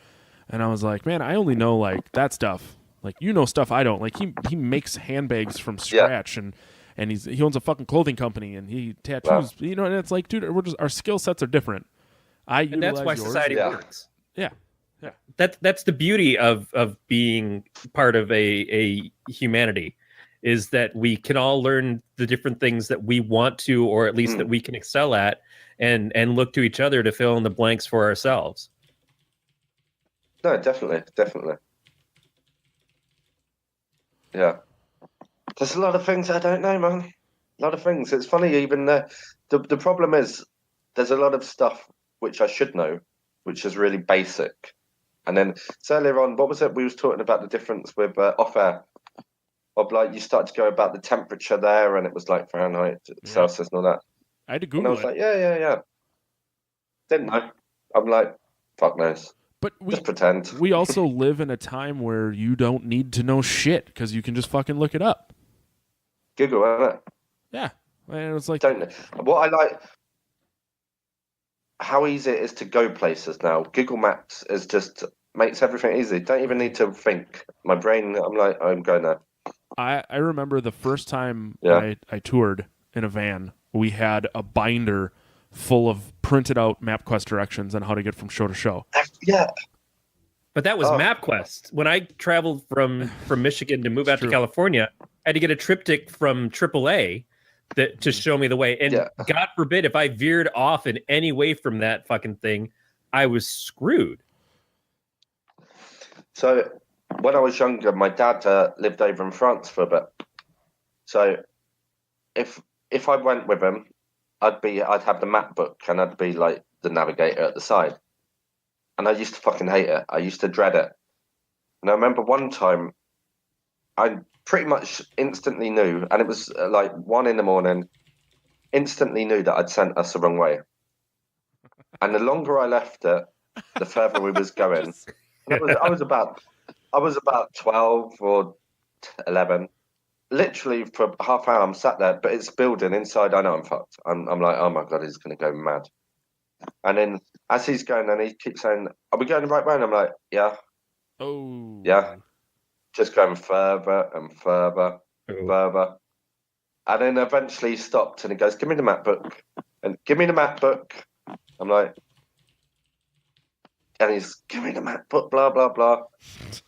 And I was like, man, I only know like that stuff. Like, stuff I don't. Like he makes handbags from scratch, and he owns a fucking clothing company, and he tattoos. Wow. And it's like, dude, our skill sets are different. And that's why society works. Yeah. That's the beauty of being part of a humanity, is that we can all learn the different things that we want to, or at least that we can excel at, and look to each other to fill in the blanks for ourselves. No, definitely. Yeah. There's a lot of things I don't know, man. A lot of things. It's funny, even the problem is there's a lot of stuff which I should know, which is really basic. And then earlier on, what was it? We was talking about the difference with off-air. Of like, you start to go about the temperature there, and it was like Fahrenheit, Celsius, and all that. I had to Google it. And I was like, yeah. Didn't know. I'm like, fuck knows. But just pretend. We also live in a time where you don't need to know shit because you can just fucking look it up. Google, isn't it? Yeah. And it's like... What I like... How easy it is to go places now. Google Maps makes everything easy. Don't even need to think. My brain, I'm going there. I remember the first time I toured in a van, we had a binder full of printed out MapQuest directions on how to get from show to show. Yeah. But that was MapQuest. When I traveled from Michigan to move out to California, I had to get a triptych from AAA to show me the way. And God forbid, if I veered off in any way from that fucking thing, I was screwed. So when I was younger, my dad lived over in France for a bit. So if I went with him, I'd have the map book, and I'd be like the navigator at the side. And I used to fucking hate it. I used to dread it. And I remember one time, I pretty much instantly knew, and it was like 1 a.m, instantly knew that I'd sent us the wrong way. And the longer I left it, the further we was going. And I was about 12 or 11. Literally for half an hour, I'm sat there, but it's building inside. I know I'm fucked. I'm like, oh my God, he's going to go mad. And then as he's going, and he keeps saying, are we going the right way? And I'm like, yeah. Oh. Yeah. Just going further and further and further. And then eventually he stopped and he goes, give me the map book. And give me the map book. I'm like, and he's, give me the map book, blah, blah, blah.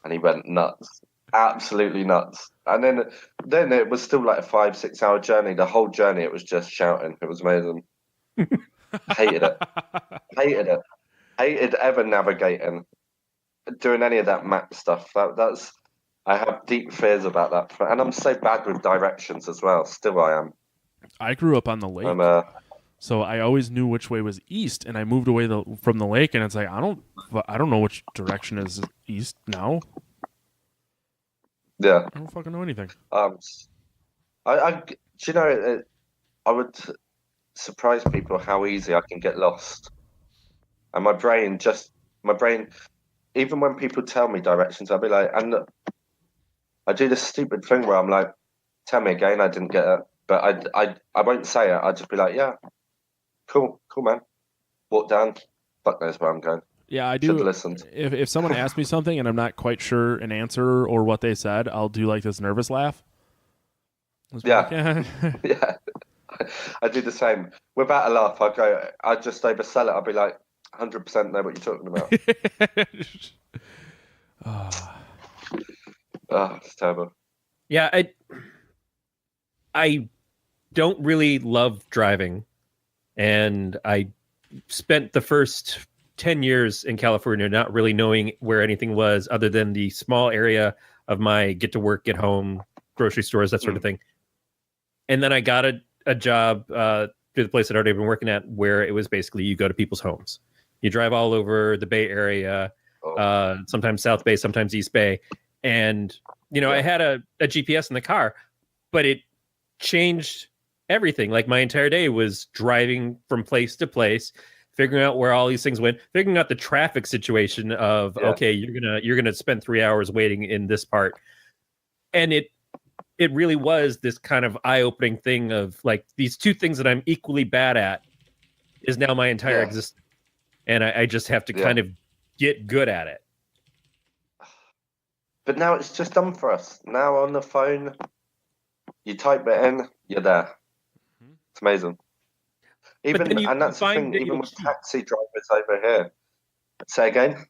And he went nuts. Absolutely nuts. And then it was still like a 5-6 hour journey. The whole journey, it was just shouting. It was amazing. Hated it. Hated ever navigating, doing any of that map stuff. That's I have deep fears about that. And I'm so bad with directions as well. Still I am. I grew up on the lake. So I always knew which way was east, and I moved away from the lake, and it's like, I don't know which direction is east now. Yeah. I don't fucking know anything. I would surprise people how easy I can get lost. And my brain, even when people tell me directions, I'll be like, and I do this stupid thing where I'm like, tell me again, I didn't get it. But I won't say it. I'll just be like, yeah, cool, man. Walk down. Fuck knows where I'm going. Yeah, I do. Should listen. If someone asks me something and I'm not quite sure an answer or what they said, I'll do like this nervous laugh. Yeah. Yeah. I do the same. Without a laugh, I just oversell it. I'll be like, 100% know what you're talking about. It's terrible. Yeah, I don't really love driving, and I spent the first 10 years in California not really knowing where anything was other than the small area of my get to work, get home, grocery stores, that sort of thing. And then I got a job through the place that I'd already been working at, where it was basically you go to people's homes. You drive all over the Bay Area, sometimes South Bay, sometimes East Bay. And, I had a GPS in the car, but it changed everything. Like my entire day was driving from place to place, figuring out where all these things went, figuring out the traffic situation of, okay, you're gonna spend 3 hours waiting in this part. And it really was this kind of eye-opening thing of like these two things that I'm equally bad at is now my entire existence. And I just have to kind of get good at it. But now it's just done for us. Now on the phone, you type it in, you're there. It's amazing. And that's the thing, even with taxi drivers over here. Say again?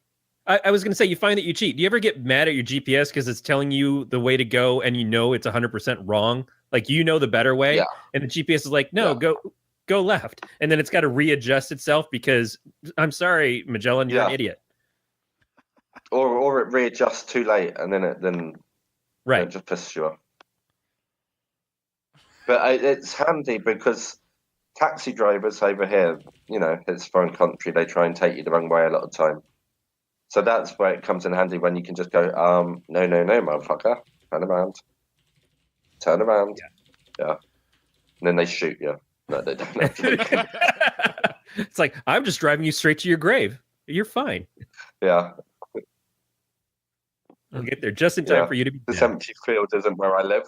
I was going to say, you find that you cheat. Do you ever get mad at your GPS because it's telling you the way to go and it's 100% wrong? Like, the better way. And the GPS is like, no, go left. And then it's got to readjust itself because, I'm sorry, Magellan, you're an idiot. Or it readjusts too late and then it just pisses you off. But it's handy because taxi drivers over here, it's a foreign country, they try and take you the wrong way a lot of time. So that's where it comes in handy when you can just go, no, motherfucker, turn around. Yeah. And then they shoot you. No, they don't. It's like, I'm just driving you straight to your grave. You're fine. Yeah. I'll get there just in time for you to be dead. This empty field isn't where I live.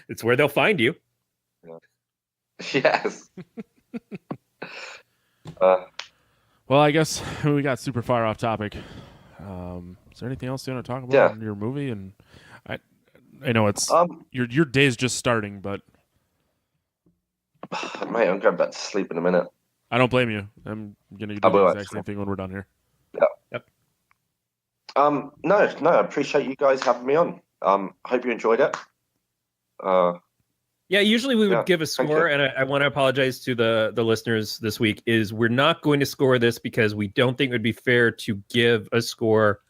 It's where they'll find you. Yeah. Yes. Well, I guess we got super far off topic. Is there anything else you want to talk about in your movie? And I know it's your day's just starting, but mate, I'm going back to sleep in a minute. I don't blame you. I'm gonna do the exact same thing when we're done here. Yeah. Yep. No, I appreciate you guys having me on. Hope you enjoyed it. Yeah, usually we would give a score, and I want to apologize to the listeners this week, is we're not going to score this because we don't think it would be fair to give a score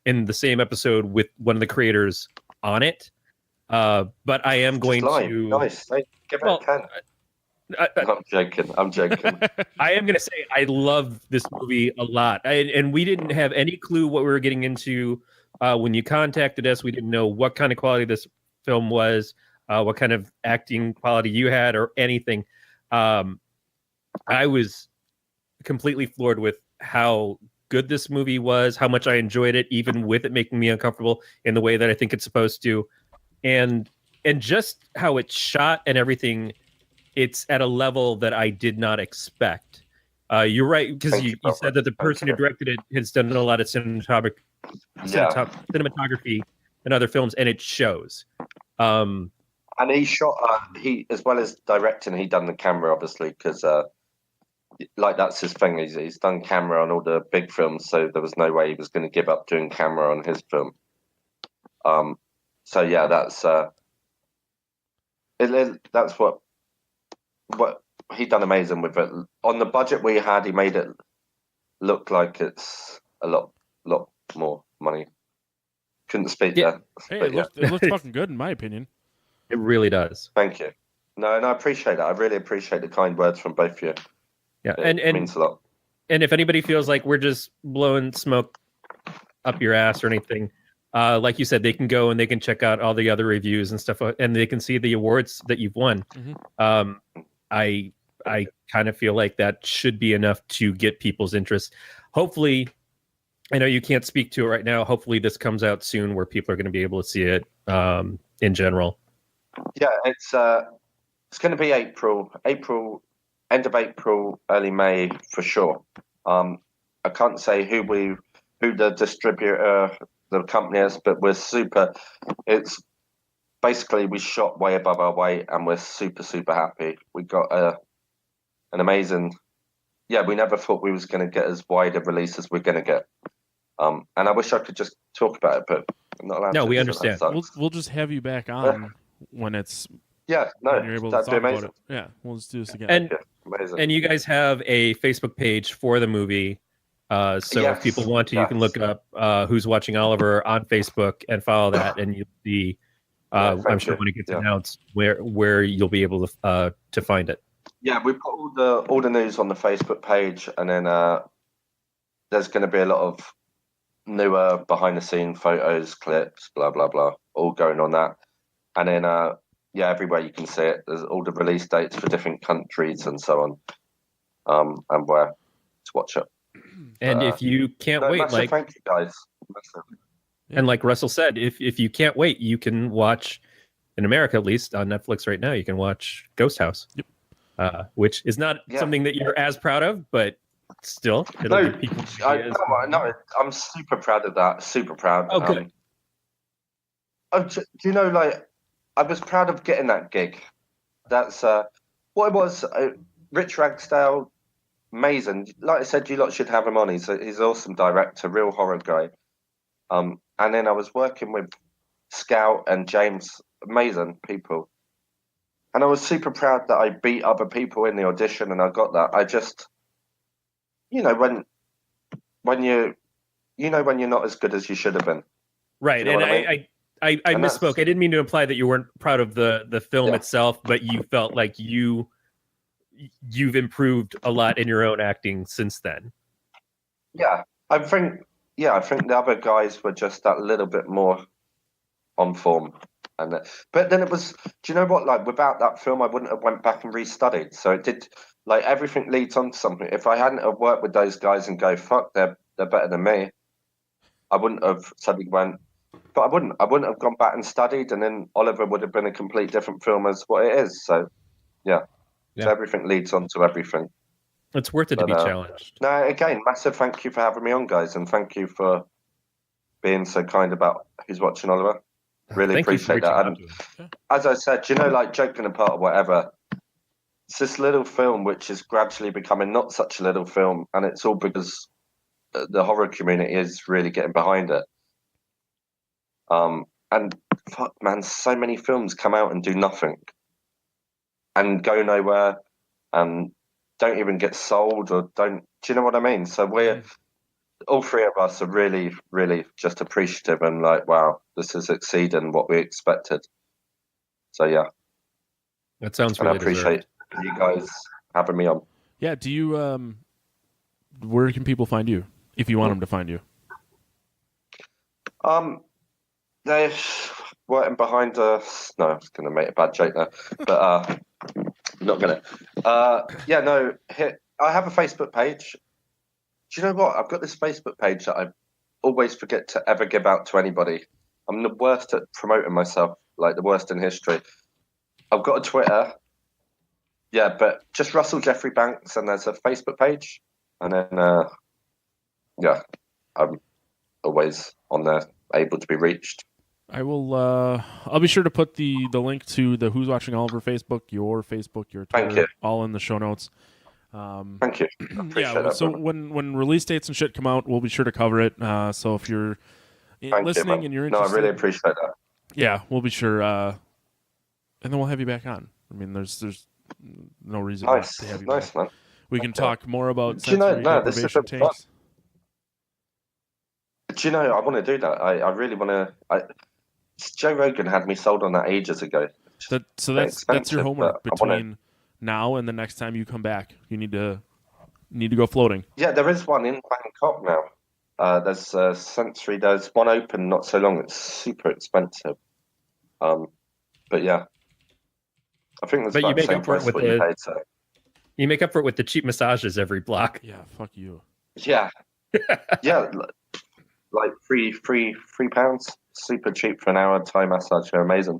in the same episode with one of the creators on it. But I am going to... Nice. Give it a 10. I'm joking. I am going to say I love this movie a lot. And we didn't have any clue what we were getting into when you contacted us. We didn't know what kind of quality this film was. What kind of acting quality you had or anything. I was completely floored with how good this movie was, how much I enjoyed it, even with it making me uncomfortable in the way that I think it's supposed to. And just how it's shot and everything, it's at a level that I did not expect. You're right, because you said that the person who directed it has done a lot of cinematography in other films, and it shows. And he shot, he as well as directing, he done the camera, obviously, because that's his thing. He's done camera on all the big films, so there was no way he was going to give up doing camera on his film. So yeah, that's what he done amazing with it. On the budget we had, he made it look like it's a lot more money. Couldn't speak there. Hey, it looks fucking good in my opinion. It really does. Thank you. No, and I appreciate that. I really appreciate the kind words from both of you. Yeah, it means a lot. And if anybody feels like we're just blowing smoke up your ass or anything, like you said, they can go and they can check out all the other reviews and stuff, and they can see the awards that you've won. Mm-hmm. I kind of feel like that should be enough to get people's interest. Hopefully, I know you can't speak to it right now. Hopefully this comes out soon where people are going to be able to see it in general. Yeah, it's going to be April, end of April, early May for sure. I can't say who the distributor, the company is, but we're super. It's basically we shot way above our weight, and we're super happy. We got an amazing yeah, we never thought we was going to get as wide a release as we're going to get. And I wish I could just talk about it, but I'm not allowed to. No, we so that understand. sucks. We'll just have you back on when it's Yeah, no, when you're able to that'd be talk about amazing. it. Yeah, we'll just do this again. And Amazing. and you guys have a Facebook page for the movie. So Yes, if people want to, you can yes. look up Who's Watching Oliver on Facebook and follow that, and you'll see. I'm sure when it gets announced where you'll be able to find it. Yeah, we put all the news on the Facebook page, and then there's going to be a lot of newer behind the scene photos, clips, blah blah blah, all going on that. And then yeah, everywhere you can see it. There's all the release dates for different countries and so on, and where to watch it. And if you can't wait, massive thank you guys. Massive. And like Russell said, if you can't wait, you can watch, in America at least, on Netflix right now, you can watch Ghost House. Yep. Which is not something that you're as proud of, but still, it'll give people no, I'm super proud of that. Super proud. Oh, good. Do you know, like, I was proud of getting that gig. That's what it was. Rich Ragsdale, amazing. Like I said, you lot should have him on. He's an awesome director, real horror guy. And then I was working with Scout and James, amazing people. And I was super proud that I beat other people in the audition, and I got that. I just, you know, when you're not as good as you should have been. Right, and I misspoke. I didn't mean to imply that you weren't proud of the film itself, but you felt like you've improved a lot in your own acting since then. Yeah, I think the other guys were just that little bit more on form. But then it was, do you know what? Like, without that film, I wouldn't have went back and restudied. So it did, like, everything leads on to something. If I hadn't have worked with those guys and go, fuck, they're better than me, I wouldn't have suddenly went. But I wouldn't have gone back and studied, and then Oliver would have been a complete different film as what it is. So, yeah. So everything leads on to everything. It's worth it to be challenged. No, again, massive thank you for having me on, guys, and thank you for being so kind about Who's Watching Oliver. Really appreciate that. And as I said, you know, like, joking apart or whatever, it's this little film which is gradually becoming not such a little film, and it's all because the horror community is really getting behind it. And fuck, man, so many films come out and do nothing and go nowhere and don't even get sold or don't. Do you know what I mean? So we're all three of us are really, really just appreciative and like, wow, this is exceeding what we expected. So yeah, that sounds really. And I appreciate you guys having me on. Yeah. Do you? Where can people find you if you want them to find you? They're working behind us. No, I was going to make a bad joke there, but I'm not going to. Yeah, no. I have a Facebook page. Do you know what? I've got this Facebook page that I always forget to ever give out to anybody. I'm the worst at promoting myself, like the worst in history. I've got a Twitter. Yeah, but just Russell Geoffrey Banks, and there's a Facebook page, and then yeah, I'm always on there, able to be reached. I will. I'll be sure to put the link to the Who's Watching Oliver Facebook, your Twitter, all in the show notes. Thank you. Yeah. That, so when release dates and shit come out, we'll be sure to cover it. So if you're listening and you're interested, no, I really appreciate that. Yeah, we'll be sure, and then we'll have you back on. I mean, there's no reason not to have you back. Man. We can talk more about sensory deprivation tapes. Do you know, I want to do that. I really want to. Joe Rogan had me sold on that ages ago. So that's your homework between now and the next time you come back. You need to go floating. Yeah, there is one in Bangkok now. There's sensory. There's one open not so long. It's super expensive. But yeah, I think there's about the same price what you paid. So you make up for it with the cheap massages every block. Yeah, fuck you. Yeah, yeah. Like £3, super cheap for an hour Thai massage. They're amazing,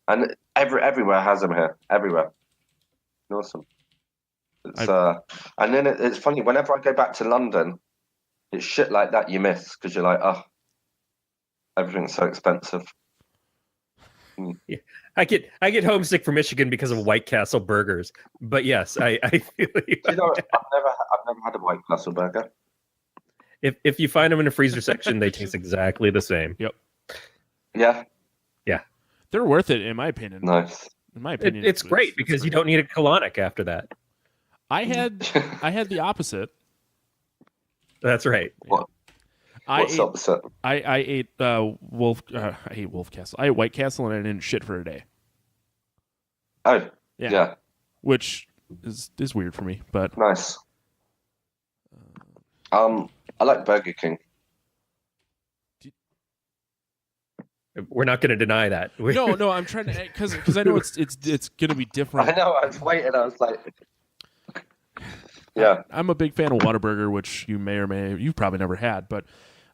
and everywhere has them here. Everywhere, awesome. It's and then it's funny. Whenever I go back to London, it's shit like that you miss because you're like, oh, everything's so expensive. Yeah. I get homesick for Michigan because of White Castle burgers. But yes, I feel you. You know, I've never had a White Castle burger. If you find them in the freezer section, they taste exactly the same. Yep. Yeah. Yeah. They're worth it, in my opinion. Nice. In my opinion, It's great because you don't need a colonic after that. I had the opposite. That's right. What? What's opposite? I ate Wolf. I ate Wolf Castle. I ate White Castle, and I didn't shit for a day. Oh. Yeah. Yeah. Which is weird for me, but Nice. I like Burger King. We're not going to deny that. No, I'm trying to because I know it's going to be different. I know. I was waiting. I was like, yeah. I'm a big fan of Whataburger, which you've probably never had, but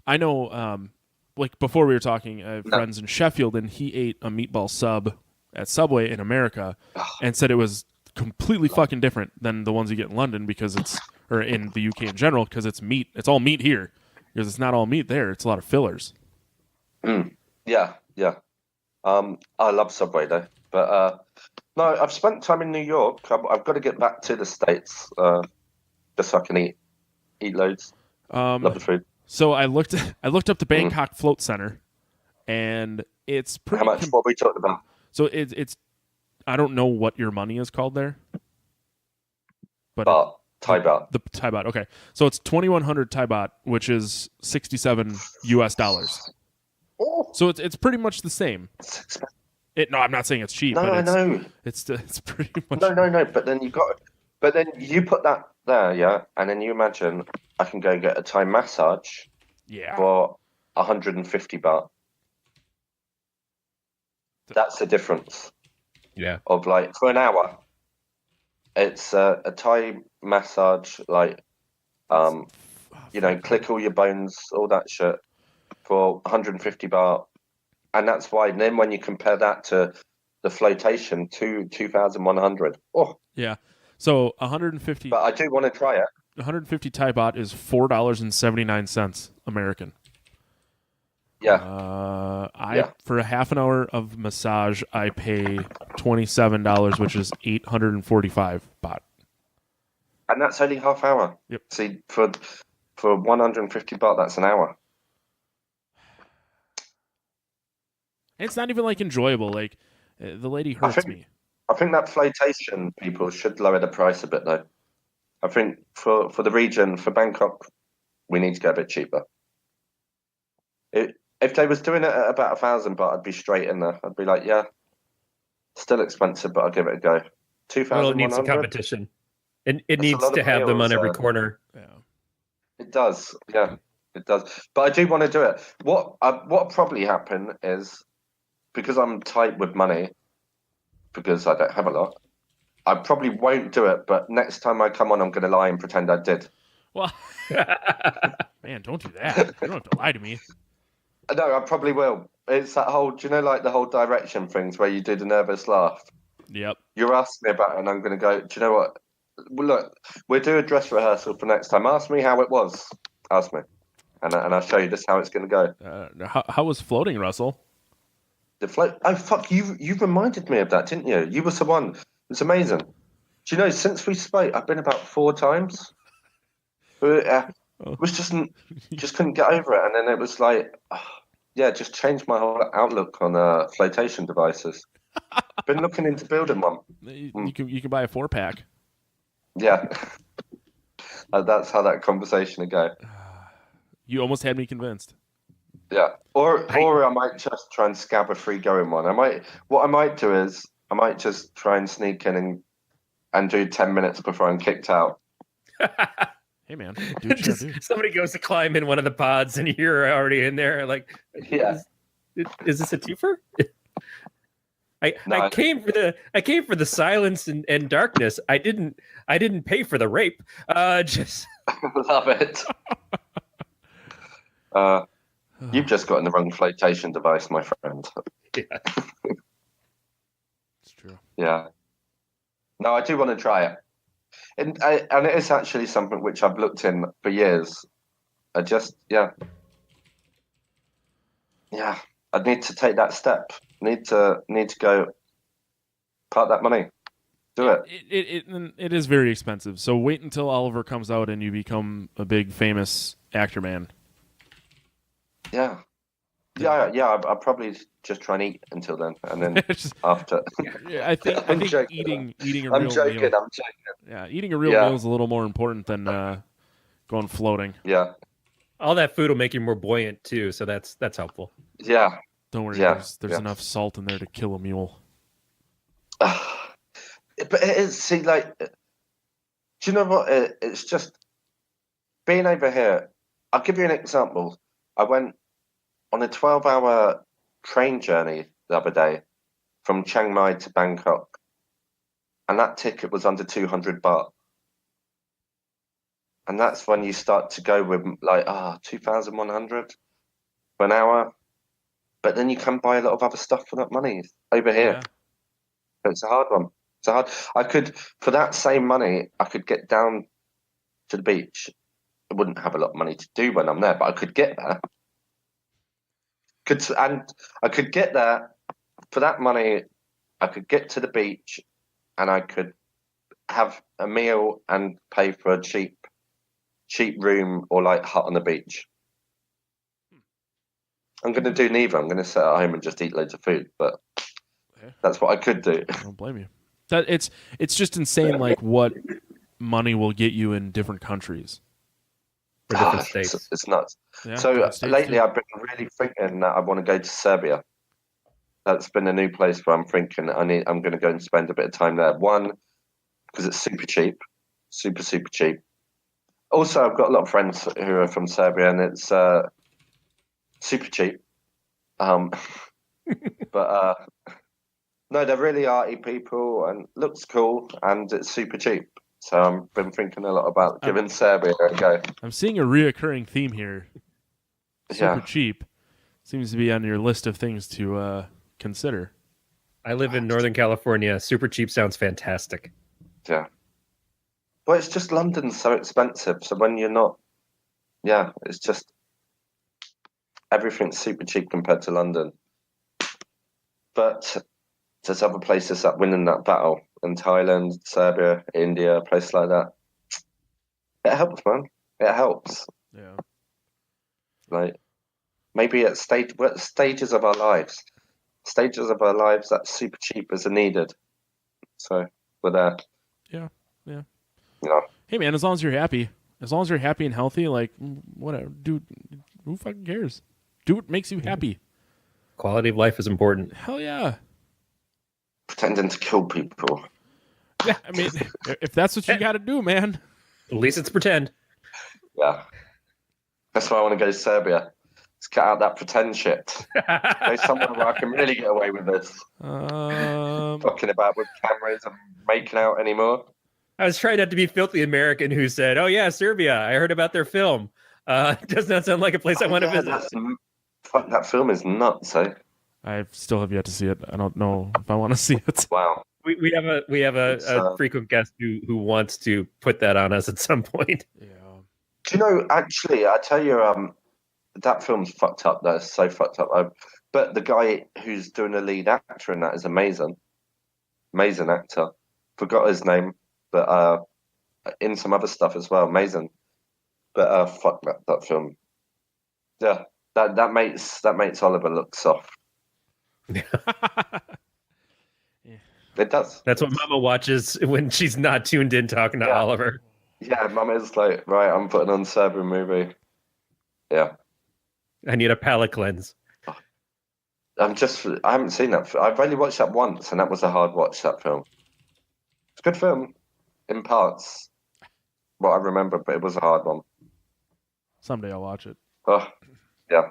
I know. Like before we were talking, I have friends in Sheffield, and he ate a meatball sub at Subway in America, and said it was completely fucking different than the ones you get in London or in the UK in general, because it's meat. It's all meat here, because it's not all meat there. It's a lot of fillers. Yeah. I love Subway though, but no, I've spent time in New York. I've got to get back to the States, just so I can eat loads. Love the food. So I looked up the Bangkok Float Center, and it's pretty. How much? What are we talking about? So it's I don't know what your money is called there, but Thai baht. The Thai baht. Okay, so it's 2,100 Thai baht, which is $67 US. Oh. So it's pretty much the same. No, I'm not saying it's cheap. No, but I know. It's pretty much. No. But then you put that there, yeah, and then you imagine I can go get a Thai massage, for 150 baht. That's the difference. Yeah. Of like for an hour, it's a Thai massage, like click all your bones, all that shit, for 150 baht. And that's why then when you compare that to the flotation, 2,100. Oh. Yeah. So 150. But I do want to try it. 150 Thai baht is $4.79 American. Yeah. For a half an hour of massage, I pay $27, which is 845 baht. And that's only half hour. Yep. See, for 150 baht, that's an hour. It's not even like enjoyable. Like the lady hurts me. I think that flotation people should lower the price a bit though. I think for the region, for Bangkok, we need to get a bit cheaper. If they was doing it at about 1,000 baht, I'd be straight in there. I'd be like, yeah, still expensive, but I'll give it a go. 2,100. Well, it needs some competition. It needs to have them on every corner. Yeah. It does. Yeah, it does. But I do want to do it. What probably happen is, because I'm tight with money, because I don't have a lot, I probably won't do it. But next time I come on, I'm going to lie and pretend I did. Well, man, don't do that. You don't have to lie to me. No, I probably will. It's that whole, do you know, like the whole direction things where you do the nervous laugh? Yep. You're asking me about it, and I'm going to go, do you know what? Well, look, we'll do a dress rehearsal for next time. Ask me how it was. Ask me. And I'll show you just how it's going to go. How was floating, Russell? The float. Oh, fuck, you reminded me of that, didn't you? You were the one. It's amazing. Do you know, since we spoke, I've been about 4 times. Was just couldn't get over it, and then it was like, just changed my whole outlook on flotation devices. Been looking into building one. You can buy a 4-pack. Yeah, that's how that conversation would go. You almost had me convinced. Yeah, or I might just try and scab a free going one. What I might do is I might just try and sneak in and do 10 minutes before I'm kicked out. Hey man, do what you gotta do. Somebody goes to climb in one of the pods and you're already in there. Like, yeah, is this a twofer? I came for the silence and darkness. I didn't pay for the rape. Just love it. You've just gotten the wrong flotation device, my friend. Yeah, it's true. Yeah. No, I do want to try it. And it is actually something which I've looked in for years. I need to take that step. Need to go part that money. Do it. It is very expensive. So wait until Oliver comes out and you become a big famous actor man. Yeah. I'll probably just try and eat until then, and then after. Yeah, I think eating a real meal. I'm joking. Yeah, eating a real meal is a little more important than going floating. Yeah. All that food will make you more buoyant too, so that's helpful. Yeah. Don't worry, there's enough salt in there to kill a mule. But it is, see, like, do you know what? It's just being over here. I'll give you an example. I went on a 12-hour train journey the other day from Chiang Mai to Bangkok, and that ticket was under 200 baht. And that's when you start to go with, like, 2,100 for an hour. But then you can buy a lot of other stuff for that money over here. Yeah. It's a hard one. I could, for that same money, I could get down to the beach. I wouldn't have a lot of money to do when I'm there, but I could get there. I could get there for that money. I could get to the beach, and I could have a meal and pay for a cheap room or like hut on the beach. I'm going to do neither. I'm going to sit at home and just eat loads of food, but that's what I could do. I don't blame you. That it's just insane, like what money will get you in different countries or different states. It's nuts. Yeah, so lately, I've been really thinking that I want to go to Serbia. That's been a new place where I'm thinking I'm going to go and spend a bit of time there. One, because it's super cheap, super cheap. Also, I've got a lot of friends who are from Serbia, and it's super cheap. But no, they're really arty people, and looks cool, and it's super cheap. So I've been thinking a lot about giving Serbia a go. I'm seeing a reoccurring theme here. Super cheap seems to be on your list of things to consider. I live in Northern California. Super cheap sounds fantastic. Yeah. Well, it's just London's so expensive. So when you're not, it's just everything's super cheap compared to London. But there's other places that win in that battle. In Thailand, Serbia, India, a place like that. It helps, man. It helps. Yeah. Like, maybe at stages of our lives. Stages of our lives that super cheap is needed. So, we're there. Yeah. You know. Hey, man, as long as you're happy. As long as you're happy and healthy, like, whatever. Dude, who fucking cares? Do what makes you happy. Quality of life is important. Hell yeah. Pretending to kill people. Yeah, I mean, if that's what you got to do, man. At least it's pretend. Yeah. That's why I want to go to Serbia. Let's cut out that pretend shit. Go somewhere where I can really get away with this. Talking about with cameras and making out anymore. I was trying not to be filthy American who said, "Oh yeah, Serbia. I heard about their film. Does not sound like a place I want to visit." That film is nuts, eh? I still have yet to see it. I don't know if I want to see it. Wow. We have a frequent guest who wants to put that on us at some point. Yeah. Do you know? Actually, I tell you, that film's fucked up. That's so fucked up. But the guy who's doing the lead actor in that is amazing. Amazing actor. Forgot his name, but in some other stuff as well. Amazing. But fuck that film. Yeah, that makes Oliver look soft. It does. That's what Mama watches when she's not tuned in talking to Oliver. Yeah, Mama's like, right, I'm putting on a Serbian movie. Yeah. I need a palate cleanse. I haven't seen that. I've only watched that once, and that was a hard watch, that film. It's a good film, in parts. What I remember, but it was a hard one. Someday I'll watch it. Oh, yeah.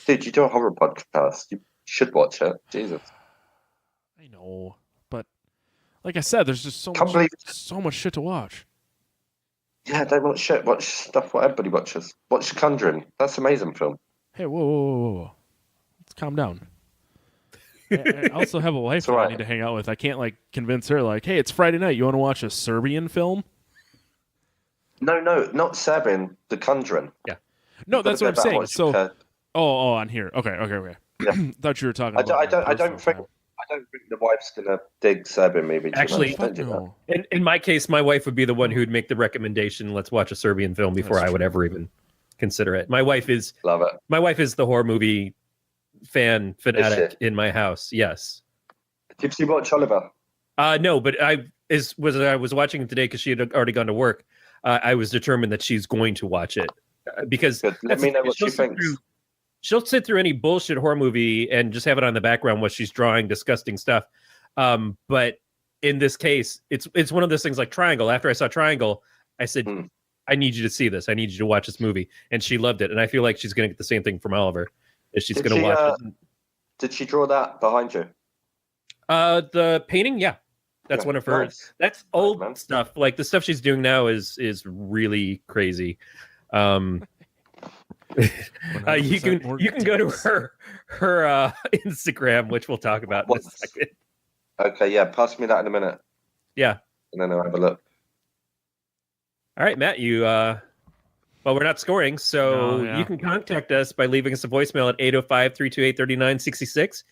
Dude, you do a horror podcast. You should watch it. Jesus. I know, but like I said, there's just so much shit to watch. Yeah, don't watch shit. Watch stuff what everybody watches. Watch The Conjuring. That's an amazing film. Hey, whoa. Let's calm down. I also have a wife that I need to hang out with. I can't convince her hey, it's Friday night. You want to watch a Serbian film? No, not Serbian. The Conjuring. Yeah. No, that's what I'm saying. So, on here. Okay. Thought you were talking I about don't think the wife's gonna dig Serbian movie. Actually, don't do that. in my case, my wife would be the one who would make the recommendation. Let's watch a Serbian film before I would ever even consider it. My wife is the horror movie fanatic in my house. Yes. Did you watch Oliver? No, but I was watching it today because she had already gone to work. I was determined that she's going to watch it because let me know what she thinks. She'll sit through any bullshit horror movie and just have it on the background while she's drawing disgusting stuff. But in this case, it's one of those things like Triangle. After I saw Triangle, I said, I need you to see this. I need you to watch this movie. And she loved it. And I feel like she's going to get the same thing from Oliver. She's going to watch it. Did she draw that behind you? The painting? Yeah. That's one of hers. Nice. That's old stuff. Like the stuff she's doing now is really crazy. You can go to her Instagram, which we'll talk about in a second. Okay, yeah, pass me that in a minute. Yeah, and then I'll have a look. All right, Matt. Well, we're not scoring, so you can contact us by leaving us a voicemail at 805-328-3966.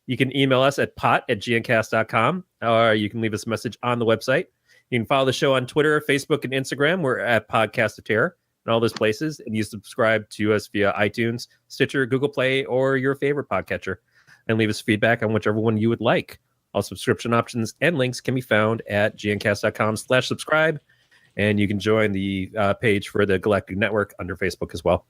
You can email us at pot@gncast.com, or you can leave us a message on the website. You can follow the show on Twitter, Facebook, and Instagram. We're at Podcast of Terror. And all those places, and you subscribe to us via iTunes, Stitcher, Google Play, or your favorite podcatcher, and leave us feedback on whichever one you would like. All subscription options and links can be found at gncast.com/subscribe, and you can join the page for the Galactic Network under Facebook as well.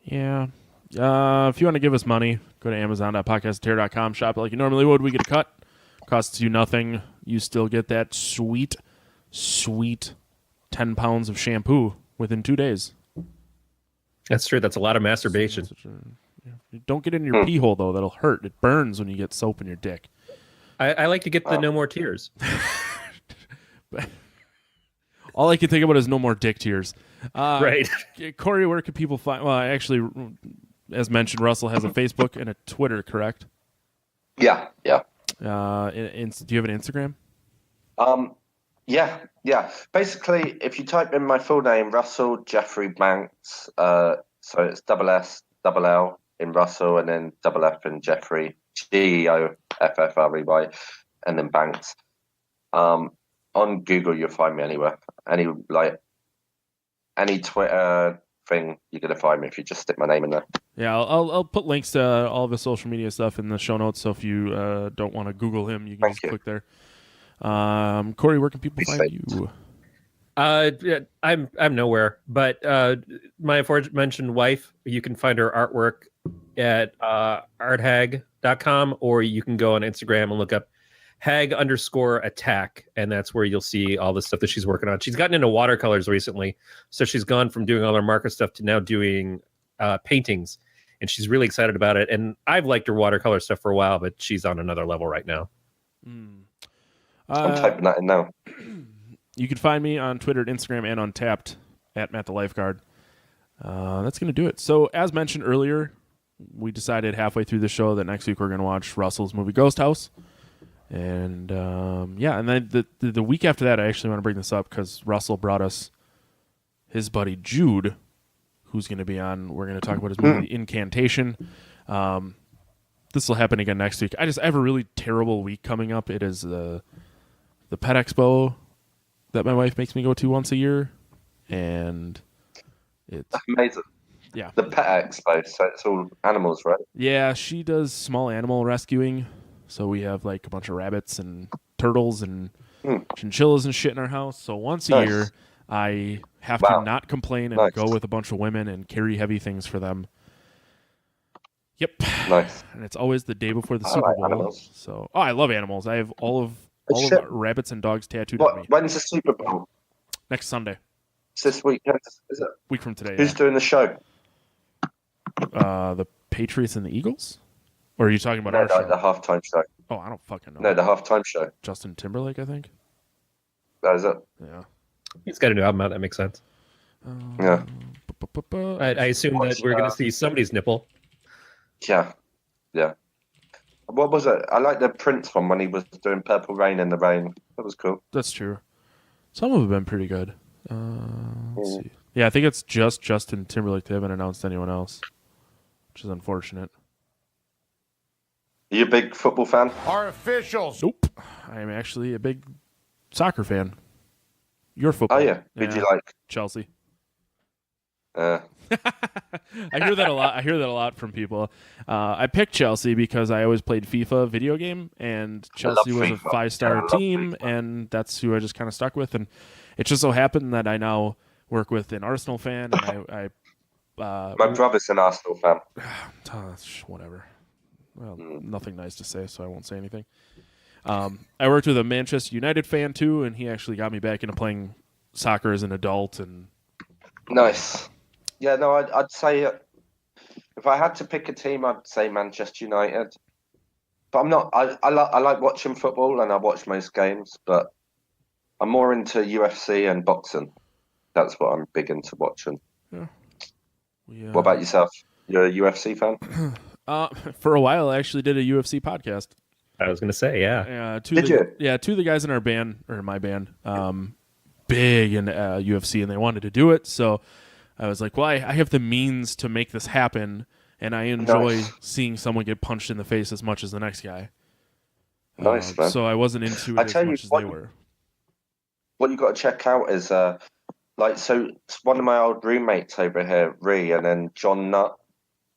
Yeah. If you want to give us money, go to amazon.podcastterror.com, shop it like you normally would. We get a cut. Costs you nothing. You still get that sweet 10 pounds of shampoo within 2 days. That's true. That's a lot of masturbation. Don't get in your pee hole, though. That'll hurt. It burns when you get soap in your dick. I like to get the No More Tears. All I can think about is no more dick tears. Right. Corey, where can people find... Well, actually, as mentioned, Russell has a Facebook and a Twitter, correct? Yeah. Do you have an Instagram? Yeah. Basically, if you type in my full name, Russell Geoffrey Banks, so it's double S, double L in Russell, and then double F in Geoffrey, Geoffrey, and then Banks. On Google, you'll find me anywhere. Any Twitter thing, you're gonna find me if you just stick my name in there. Yeah, I'll put links to all of his social media stuff in the show notes. So if you don't want to Google him, you can click there. Corey, where can people find you? I'm nowhere, but my aforementioned wife, you can find her artwork at arthag.com, or you can go on Instagram and look up hag_attack, and that's where you'll see all the stuff that she's working on. She's gotten into watercolors recently, so she's gone from doing all her marker stuff to now doing paintings, and she's really excited about it. And I've liked her watercolor stuff for a while, but she's on another level right now. I'm typing that in now. You can find me on Twitter and Instagram and on Tapped at Matt the Lifeguard. That's going to do it. So, as mentioned earlier, we decided halfway through the show that next week we're going to watch Russell's movie Ghost House. And, and then the week after that, I actually want to bring this up because Russell brought us his buddy Jude, who's going to be on. We're going to talk about his movie Incantation. This will happen again next week. I have a really terrible week coming up. It is the Pet Expo that my wife makes me go to once a year, and it's amazing. Yeah, the Pet Expo, so it's all animals, right? Yeah, she does small animal rescuing, so we have like a bunch of rabbits and turtles and chinchillas and shit in our house. So once a year, I have to not complain and go with a bunch of women and carry heavy things for them. Yep. Nice. And it's always the day before the Super Bowl. Animals. So, I love animals. I have all of rabbits and dogs tattooed on me. When's the Super Bowl? Next Sunday. It's this weekend, is it? Week from today. Who's doing the show? The Patriots and the Eagles? Or are you talking about our show? The halftime show. Oh, I don't fucking know. No, the halftime show. Justin Timberlake, I think. That is it. Yeah. He's got a new album out. That makes sense. Yeah. I assume that we're going to see somebody's nipple. Yeah. What was it? I like the Prince one when he was doing Purple Rain in the Rain. That was cool. That's true. Some of them have been pretty good. Let's see. Yeah, I think it's just Justin Timberlake. They haven't announced anyone else. which is unfortunate. Are you a big football fan? Our officials. Nope. I am actually a big soccer fan. Your football. Oh, yeah. Who'd you like? Chelsea. Uh, I hear that a lot. I hear that a lot from people. I picked Chelsea because I always played FIFA video game, and Chelsea was a 5-star team, and that's who I just kind of stuck with. And it just so happened that I now work with an Arsenal fan, and my brother's an Arsenal fan. Whatever. Well, nothing nice to say, so I won't say anything. I worked with a Manchester United fan too, and he actually got me back into playing soccer as an adult. And Nice. Yeah, no, I'd say if I had to pick a team, I'd say Manchester United. But I'm not. I like watching football, and I watch most games. But I'm more into UFC and boxing. That's what I'm big into watching. Yeah. What about yourself? You're a UFC fan? For a while, I actually did a UFC podcast. I was going to say, yeah. Did you? Yeah, two of the guys in our band, or my band, big in UFC, and they wanted to do it. So I was like, well, I have the means to make this happen, and I enjoy seeing someone get punched in the face as much as the next guy. Nice, man. So I wasn't into it as much as they were. What you got to check out is so one of my old roommates over here, Ree, and then John Nutt,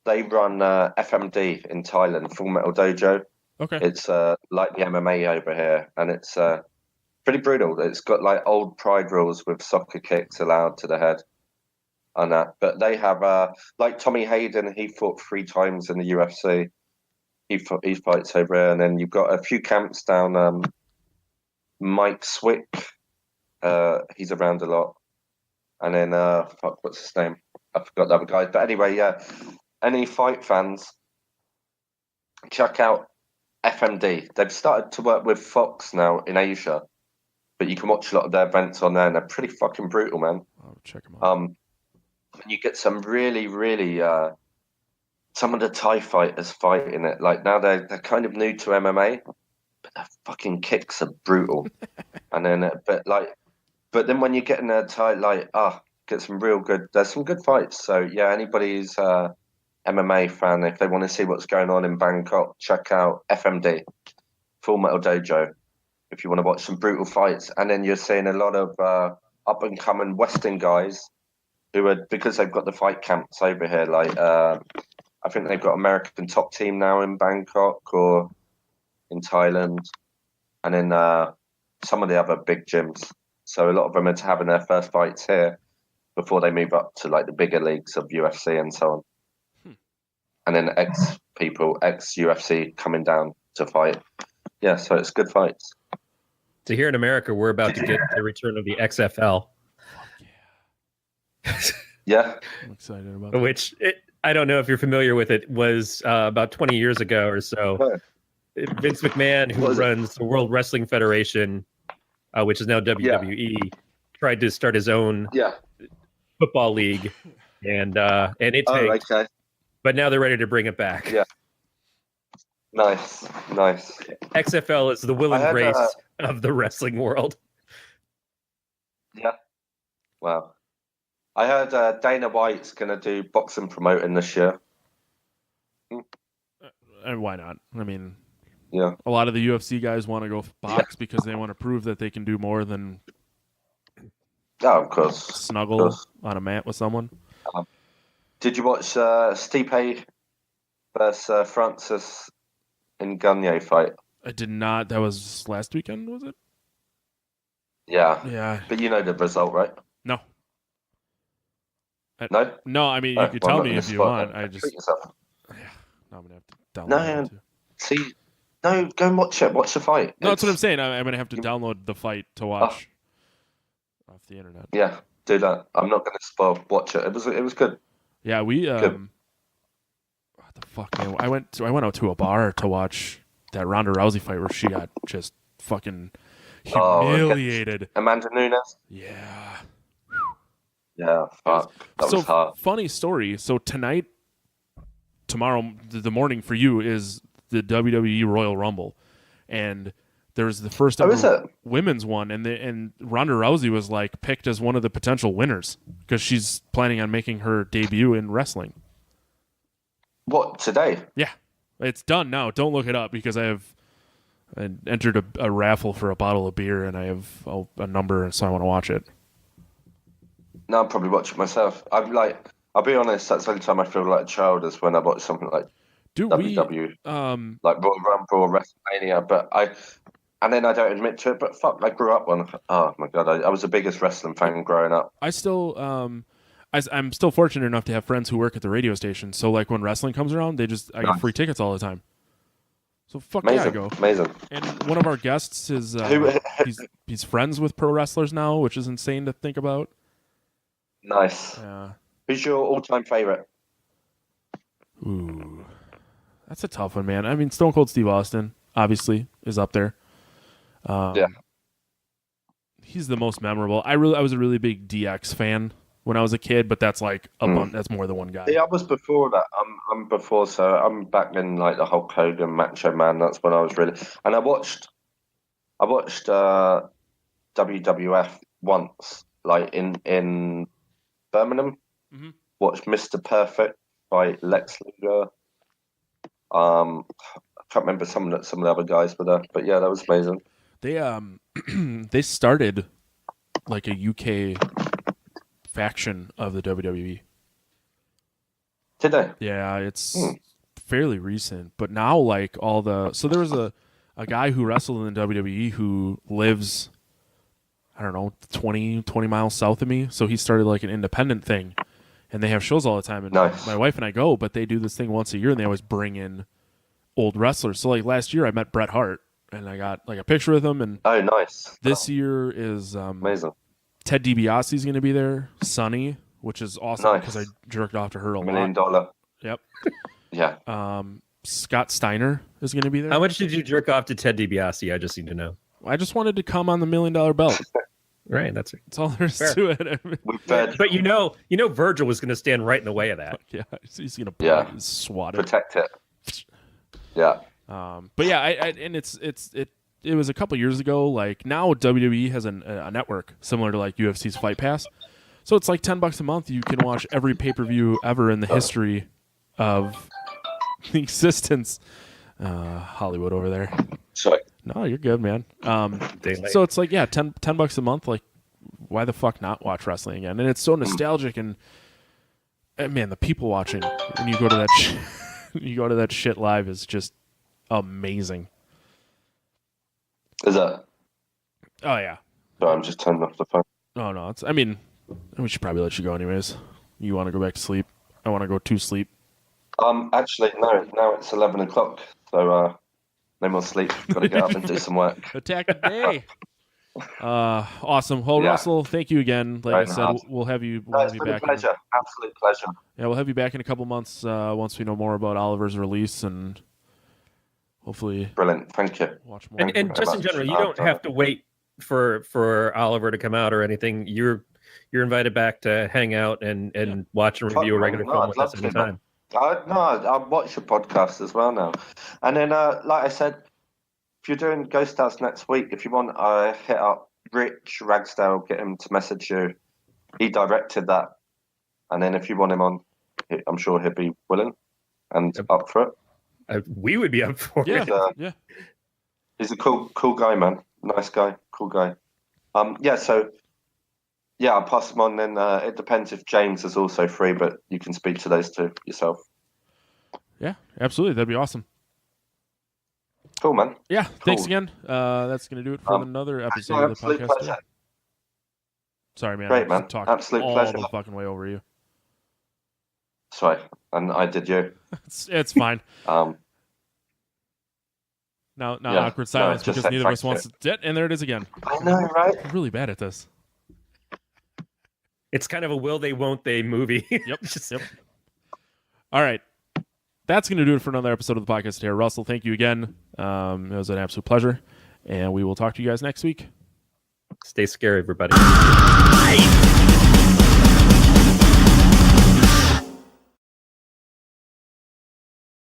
they run FMD in Thailand, Full Metal Dojo. Okay. It's like the MMA over here, and it's pretty brutal. It's got like old pride rules with soccer kicks allowed to the head and that. But they have like Tommy Hayden, he fought 3 times in the UFC. He fights over here, and then you've got a few camps down. Mike Swick, he's around a lot, and then what's his name? I forgot the other guy. But anyway, yeah. Any fight fans, check out FMD. They've started to work with Fox now in Asia, but you can watch a lot of their events on there, and they're pretty fucking brutal, man. I'll check them out. You get some really, really some of the Thai fighters fighting it. Like now they're kind of new to MMA, but their fucking kicks are brutal. And then, but then when you get in a Thai, get some real good. There's some good fights. So yeah, anybody's MMA fan, if they want to see what's going on in Bangkok, check out FMD, Full Metal Dojo, if you want to watch some brutal fights. And then you're seeing a lot of up and coming Western guys who are, because they've got the fight camps over here, like I think they've got American Top Team now in Bangkok or in Thailand, and then some of the other big gyms. So a lot of them are having their first fights here before they move up to like the bigger leagues of UFC and so on. And then ex-UFC coming down to fight. Yeah, so it's good fights. So here in America, we're about to get the return of the XFL. Yeah. I'm excited about that. Which, I don't know if you're familiar with it, was about 20 years ago or so. Vince McMahon, who runs the World Wrestling Federation, which is now WWE, tried to start his own football league. And it tanked. Okay. But now they're ready to bring it back. Yeah. Nice. XFL is the will and grace of the wrestling world. Yeah. Wow. I heard Dana White's going to do boxing promoting this year. And why not? I mean, yeah. A lot of the UFC guys want to go box because they want to prove that they can do more than of course. Snuggle on a mat with someone. Did you watch Stipe versus Francis Ngannou fight? I did not. That was last weekend, was it? Yeah. Yeah. But you know the result, right? No. No? No, I mean, you could tell me if you want. I just... Yeah. No, I'm going to have to download it. See, no, go and watch it. Watch the fight. No, that's what I'm saying. I'm going to have to download the fight to watch off the internet. Yeah, do that. I'm not going to spoil. Watch it. It was good. Yeah, we what the fuck, man? I went out to a bar to watch that Ronda Rousey fight where she got just fucking humiliated. Amanda Nunes. Yeah. Yeah, fuck. That was hard. Funny story. So tomorrow, the morning for you is the WWE Royal Rumble, and there's the first ever women's one, and Ronda Rousey was like picked as one of the potential winners because she's planning on making her debut in wrestling. What, today? Yeah, it's done now. Don't look it up because I entered a raffle for a bottle of beer and I have a number, so I want to watch it. No, I'll probably watch it myself. I'll be honest, that's the only time I feel like a child is when I watch something like WWE, like Royal Rumble or WrestleMania. And then I don't admit to it, but fuck, I grew up on. Oh my god, I was the biggest wrestling fan growing up. I still, I'm still fortunate enough to have friends who work at the radio station. So like when wrestling comes around, I get free tickets all the time. So fuck amazing, yeah, I go. Amazing. And one of our guests is he's friends with pro wrestlers now, which is insane to think about. Nice. Yeah. Who's your all-time favorite? Ooh, that's a tough one, man. I mean, Stone Cold Steve Austin obviously is up there. Yeah. He's the most memorable. I was a really big DX fan when I was a kid, but that's like that's more than one guy. Yeah, I was before that. I'm before, so I'm back in like the Hulk Hogan, Macho Man. That's when I was really. And I watched WWF once, like in Birmingham. Mm-hmm. Watched Mr. Perfect by Lex Luger. I can't remember some of the other guys were there, but yeah, that was amazing. They started like a UK faction of the WWE. Did they? Yeah, it's fairly recent, but now like so there was a guy who wrestled in the WWE who lives, I don't know, 20 miles south of me, so he started like an independent thing, and they have shows all the time, and nice. My wife and I go, but they do this thing once a year, and they always bring in old wrestlers. So like last year I met Bret Hart, and I got like a picture with him, and oh, nice. This year is amazing. Ted DiBiase's going to be there. Sunny, which is awesome because I jerked off to her a lot. $1 million. Yep. Yeah. Scott Steiner is going to be there. How much did you jerk off to Ted DiBiase? I just need to know. I just wanted to come on the $1 million belt. Right, that's all there is to it. But you know, Virgil was going to stand right in the way of that. Yeah, he's going to swat it, protect it. Yeah. But yeah, it was a couple years ago. Like now, WWE has a network similar to like UFC's Fight Pass, so it's like $10 a month. You can watch every pay-per-view ever in the history of the existence. Hollywood over there. Sorry. No, you're good, man. So it's like $10 a month. Like, why the fuck not watch wrestling again? And it's so nostalgic and man, the people watching when you go to that shit live is just amazing. Is that? Oh yeah. So I'm just turning off the phone. No. I mean, we should probably let you go anyways. You want to go back to sleep? I want to go to sleep. Actually, no. Now it's 11 o'clock, so no more sleep. Got to get up and do some work. Attack the day. Awesome. Well, yeah. Russell, thank you again. Like I said, we'll have you. We'll have you back. Pleasure. Absolute pleasure. Yeah, we'll have you back in a couple months once we know more about Oliver's release and hopefully. Brilliant. Thank you. Watch more. And just in general, you don't have to wait for Oliver to come out or anything. You're invited back to hang out and watch and review a regular film with us anytime. I'll watch your podcast as well now. And then, like I said, if you're doing Ghost House next week, if you want, hit up Rich Ragsdale, get him to message you. He directed that. And then if you want him on, I'm sure he'll be willing and up for it. We would be up for it. Yeah. He's a cool guy, man. Nice guy, cool guy. I'll pass them on. Then it depends if James is also free, but you can speak to those two yourself. Yeah, absolutely. That'd be awesome. Cool, man. Yeah, thanks again. That's going to do it for another episode of the podcast. Pleasure. Sorry, man. Great, man. Absolute pleasure. The fucking way over you. Sorry, and I did you. It's fine. Now awkward silence because neither of us wants to. And there it is again. I know, right? I'm really bad at this. It's kind of a will they, won't they movie. Yep. All right. That's going to do it for another episode of the podcast here. Russell, thank you again. It was an absolute pleasure. And we will talk to you guys next week. Stay scary, everybody.